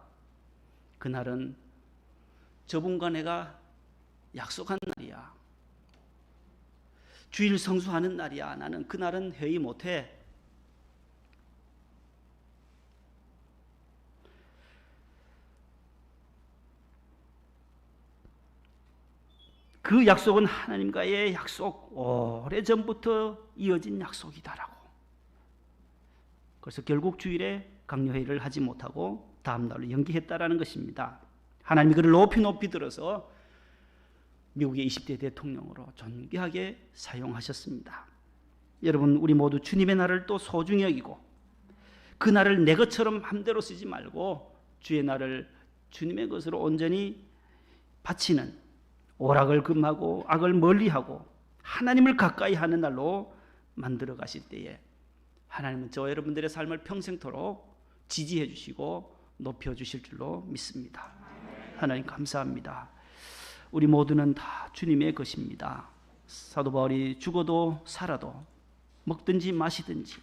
그날은 저분과 내가 약속한 날이야. 주일 성수하는 날이야. 나는 그날은 회의 못해. 그 약속은 하나님과의 약속, 오래전부터 이어진 약속이다라고. 그래서 결국 주일에 강요회의를 하지 못하고 다음 날로 연기했다라는 것입니다. 하나님이 그를 높이 들어서 미국의 20대 대통령으로 존귀하게 사용하셨습니다. 여러분, 우리 모두 주님의 날을 또 소중히 여기고 그 날을 내 것처럼 맘대로 쓰지 말고 주의 날을 주님의 것으로 온전히 바치는, 오락을 금하고 악을 멀리하고 하나님을 가까이 하는 날로 만들어 가실 때에 하나님은 저와 여러분들의 삶을 평생토록 지지해 주시고 높여 주실 줄로 믿습니다. 하나님 감사합니다. 우리 모두는 다 주님의 것입니다. 사도 바울이 죽어도 살아도 먹든지 마시든지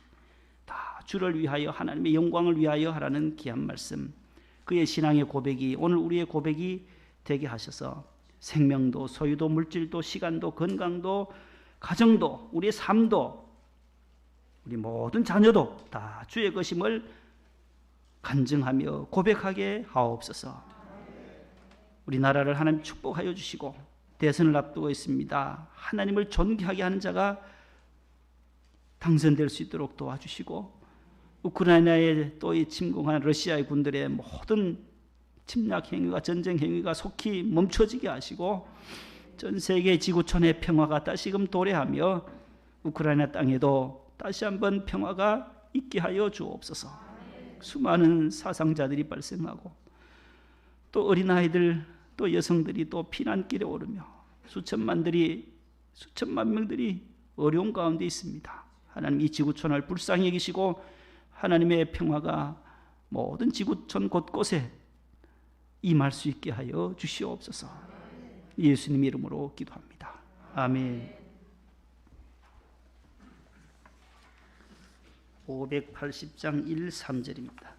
다 주를 위하여 하나님의 영광을 위하여 하라는 귀한 말씀, 그의 신앙의 고백이 오늘 우리의 고백이 되게 하셔서 생명도 소유도 물질도 시간도 건강도 가정도 우리의 삶도 우리 모든 자녀도 다 주의 것임을 간증하며 고백하게 하옵소서. 우리나라를 하나님 축복하여 주시고 대선을 앞두고 있습니다. 하나님을 존귀하게 하는 자가 당선될 수 있도록 도와주시고 우크라이나에 또 이 침공한 러시아의 군들의 모든 침략 행위가 전쟁 행위가 속히 멈춰지게 하시고 전 세계 지구촌의 평화가 다시금 도래하며 우크라이나 땅에도 다시 한번 평화가 있게 하여 주옵소서. 수많은 사상자들이 발생하고 또 어린아이들 또 여성들이 또 피난길에 오르며 수천만 명들이 어려운 가운데 있습니다. 하나님 이 지구촌을 불쌍히 여기시고 하나님의 평화가 모든 지구촌 곳곳에 임할 수 있게 하여 주시옵소서. 예수님 이름으로 기도합니다. 아멘. 580장 1, 3절입니다.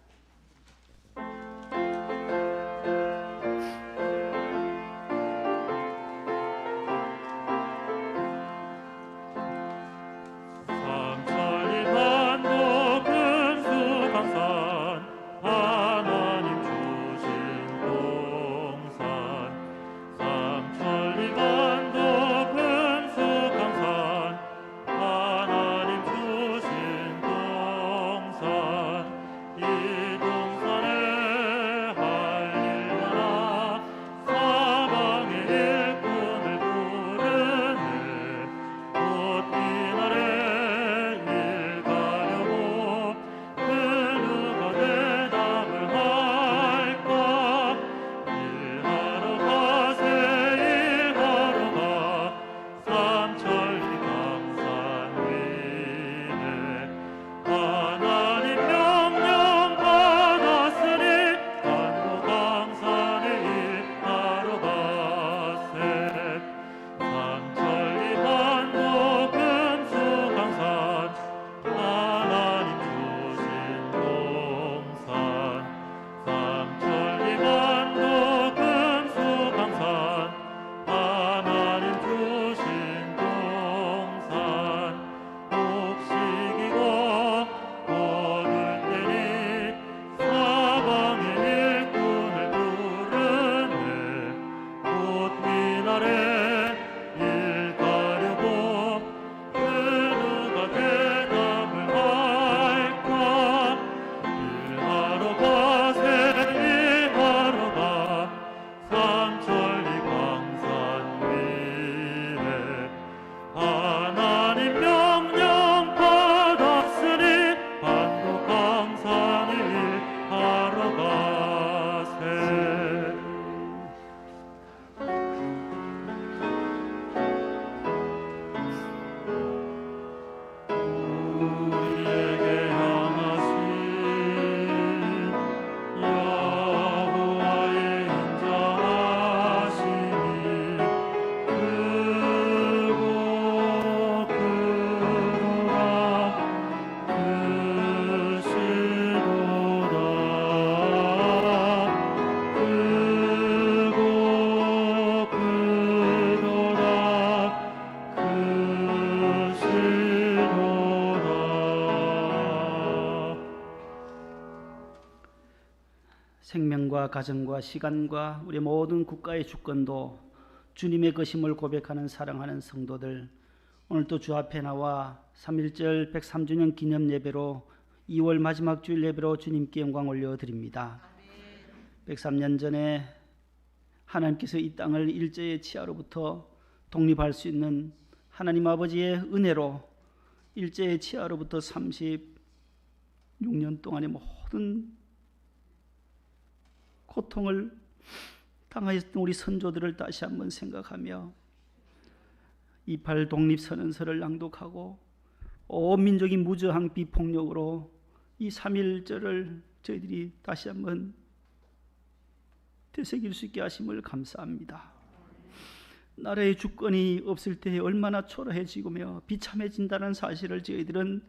생명과 가정과 시간과 우리 모든 국가의 주권도 주님의 것임을 고백하는 사랑하는 성도들, 오늘 또 주 앞에 나와 3.1절 103주년 기념 예배로 2월 마지막 주일 예배로 주님께 영광 올려드립니다. 103년 전에 하나님께서 이 땅을 일제의 치하로부터 독립할 수 있는 하나님 아버지의 은혜로 일제의 치하로부터 36년 동안의 모든 고통을 당하였던 우리 선조들을 다시 한번 생각하며 28 독립선언서를 낭독하고 온 민족이 무저항 비폭력으로 이 3.1절을 저희들이 다시 한번 되새길 수 있게 하심을 감사합니다. 나라의 주권이 없을 때에 얼마나 초라해지며 비참해진다는 사실을 저희들은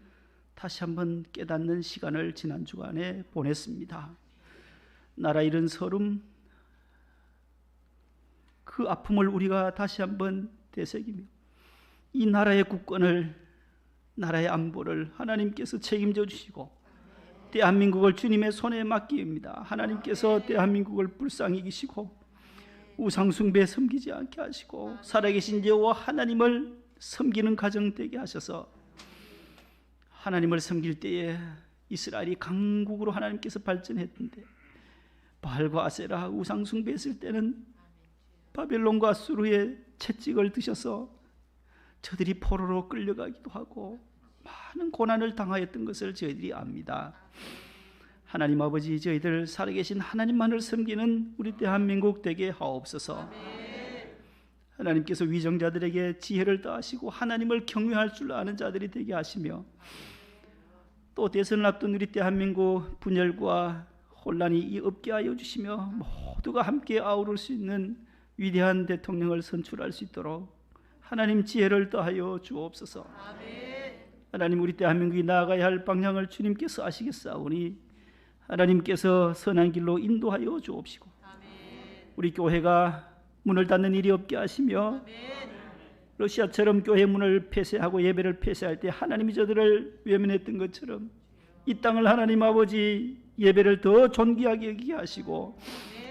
다시 한번 깨닫는 시간을 지난 주간에 보냈습니다. 나라 잃은 서름, 그 아픔을 우리가 다시 한번 되새기며 이 나라의 국권을, 나라의 안보를 하나님께서 책임져 주시고 대한민국을 주님의 손에 맡깁니다. 하나님께서 대한민국을 불쌍히 여기시고 우상숭배 섬기지 않게 하시고 살아계신 여호와 하나님을 섬기는 가정 되게 하셔서 하나님을 섬길 때에 이스라엘이 강국으로 하나님께서 발전했는데 바알과 아세라 우상숭배했을 때는 바벨론과 수르의 채찍을 드셔서 저들이 포로로 끌려가기도 하고 많은 고난을 당하였던 것을 저희들이 압니다. 하나님 아버지, 저희들 살아계신 하나님만을 섬기는 우리 대한민국 되게 하옵소서. 하나님께서 위정자들에게 지혜를 더하시고 하나님을 경외할 줄 아는 자들이 되게 하시며 또 대선을 앞둔 우리 대한민국 분열과 혼란이 없게 하여 주시며 모두가 함께 아우를 수 있는 위대한 대통령을 선출할 수 있도록 하나님 지혜를 더하여 주옵소서. 하나님, 우리 대한민국이 나아가야 할 방향을 주님께서 아시겠사오니 하나님께서 선한 길로 인도하여 주옵시고 우리 교회가 문을 닫는 일이 없게 하시며 러시아처럼 교회 문을 폐쇄하고 예배를 폐쇄할 때 하나님이 저들을 외면했던 것처럼 이 땅을 하나님 아버지 예배를 더 존귀하게 여기게 하시고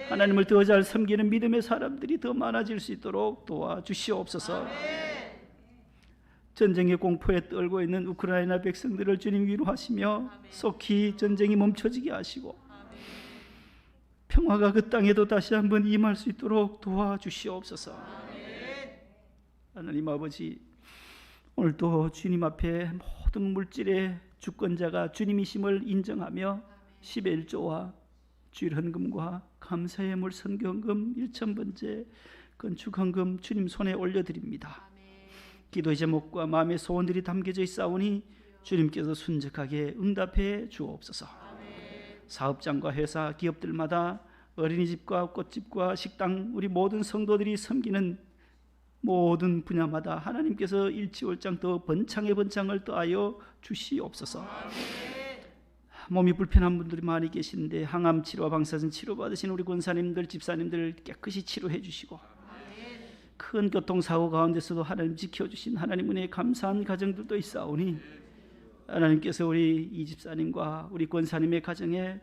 하나님을 더 잘 섬기는 믿음의 사람들이 더 많아질 수 있도록 도와주시옵소서. 전쟁의 공포에 떨고 있는 우크라이나 백성들을 주님 위로하시며 속히 전쟁이 멈춰지게 하시고 평화가 그 땅에도 다시 한번 임할 수 있도록 도와주시옵소서. 하나님 아버지, 오늘도 주님 앞에 모든 물질의 주권자가 주님이심을 인정하며 10의 1조와 주일 헌금과 감사의 물 선교헌금 1,000번째 건축 헌금 주님 손에 올려드립니다. 기도의 제목과 마음의 소원들이 담겨져 있사오니 주님께서 순적하게 응답해 주옵소서. 사업장과 회사, 기업들마다 어린이집과 꽃집과 식당, 우리 모든 성도들이 섬기는 모든 분야마다 하나님께서 일치월장 더 번창의 번창을 더하여 주시옵소서. 몸이 불편한 분들이 많이 계신데 항암 치료와 방사선 치료 받으신 우리 권사님들, 집사님들 깨끗이 치료해 주시고 큰 교통사고 가운데서도 하나님 지켜주신 하나님 은혜에 감사한 가정들도 있사오니 하나님께서 우리 이 집사님과 우리 권사님의 가정에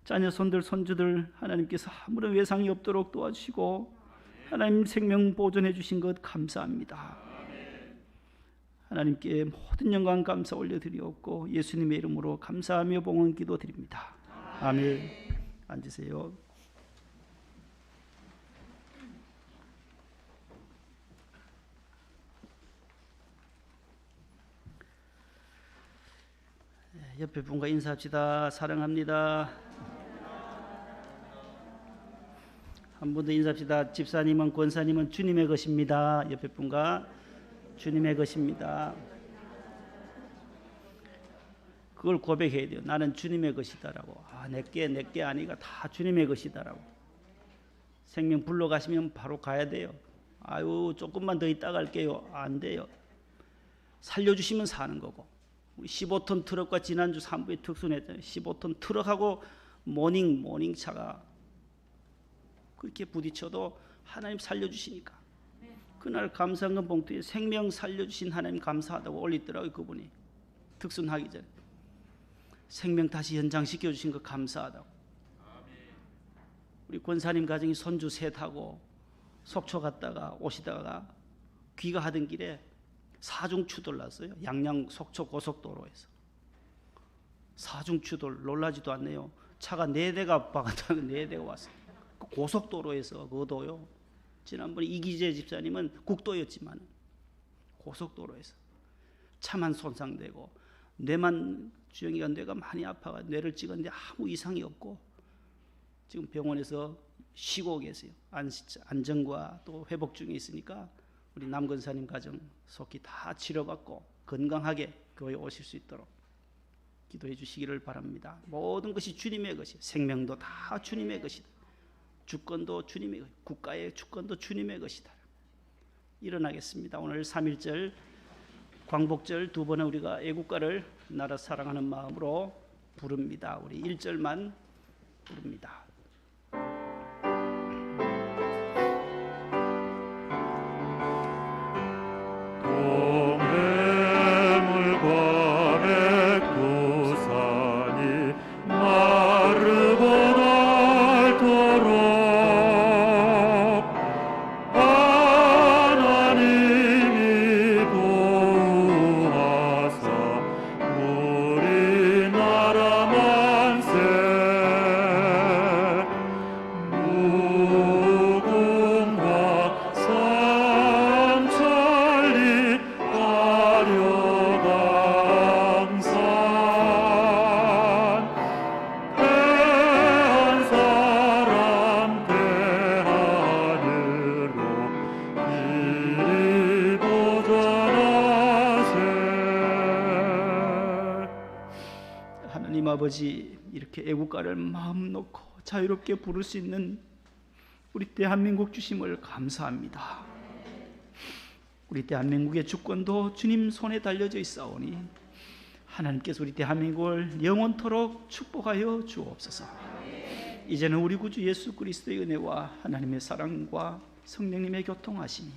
자녀 손들 손주들 하나님께서 아무런 외상이 없도록 도와주시고 하나님 생명 보존해 주신 것 감사합니다. 하나님께 모든 영광 감사 올려드리옵고 예수님의 이름으로 감사하며 봉헌 기도드립니다. 아멘. 앉으세요. 옆에 분과 인사합시다. 사랑합니다. 한 번 더 인사합시다. 집사님은 권사님은 주님의 것입니다. 옆에 분과 주님의 것입니다. 그걸 고백해야 돼요. 나는 주님의 것이다라고. 내게 아니가 다 주님의 것이다라고. 생명 불러가시면 바로 가야 돼요. 아유 조금만 더 있다 갈게요. 안 돼요. 살려주시면 사는 거고. 우리 15톤 트럭과 지난주 3부에 특순했잖아요. 15톤 트럭하고 모닝차가 그렇게 부딪혀도 하나님 살려주시니까 그날 감사헌금 봉투에 생명 살려주신 하나님 감사하다고 올리더라고요. 그분이 특순하기 전에 생명 다시 연장시켜 주신 거 감사하다고. 우리 권사님 가정이 손주 셋하고 속초 갔다가 오시다가 귀가하던 길에 사중 추돌났어요. 양양 속초 고속도로에서. 사중 추돌 놀라지도 않네요. 차가 4대가 박았다가 4대가 왔어요. 그 고속도로에서 그도요. 지난번에 이기재 집사님은 국도였지만 고속도로에서 차만 손상되고 뇌만 주영이가 뇌가 많이 아파가 뇌를 찍었는데 아무 이상이 없고 지금 병원에서 쉬고 계세요. 안정과 또 회복 중에 있으니까 우리 남건사님 가정 속히 다 치료받고 건강하게 교회에 오실 수 있도록 기도해 주시기를 바랍니다. 모든 것이 주님의 것이에요. 생명도 다 주님의 것이다. 주권도 주님의 것이다. 국가의 주권도 주님의 것이다. 일어나겠습니다. 오늘 3.1절 광복절 두 번은 우리가 애국가를 나라 사랑하는 마음으로 부릅니다. 우리 1절만 부릅니다. 아버지, 이렇게 애국가를 마음 놓고 자유롭게 부를 수 있는 우리 대한민국 주심을 감사합니다. 우리 대한민국의 주권도 주님 손에 달려져 있사오니 하나님께서 우리 대한민국을 영원토록 축복하여 주옵소서. 이제는 우리 구주 예수 그리스도의 은혜와 하나님의 사랑과 성령님의 교통하심이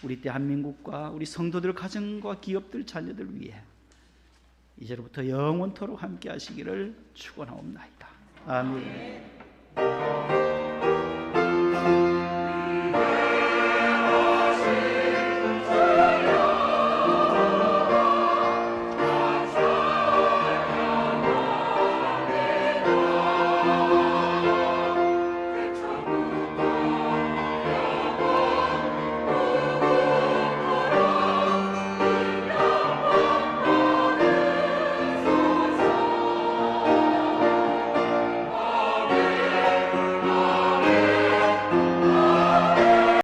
우리 대한민국과 우리 성도들 가정과 기업들 자녀들 위해 이제로부터 영원토록 함께 하시기를 축원하옵나이다. 아멘.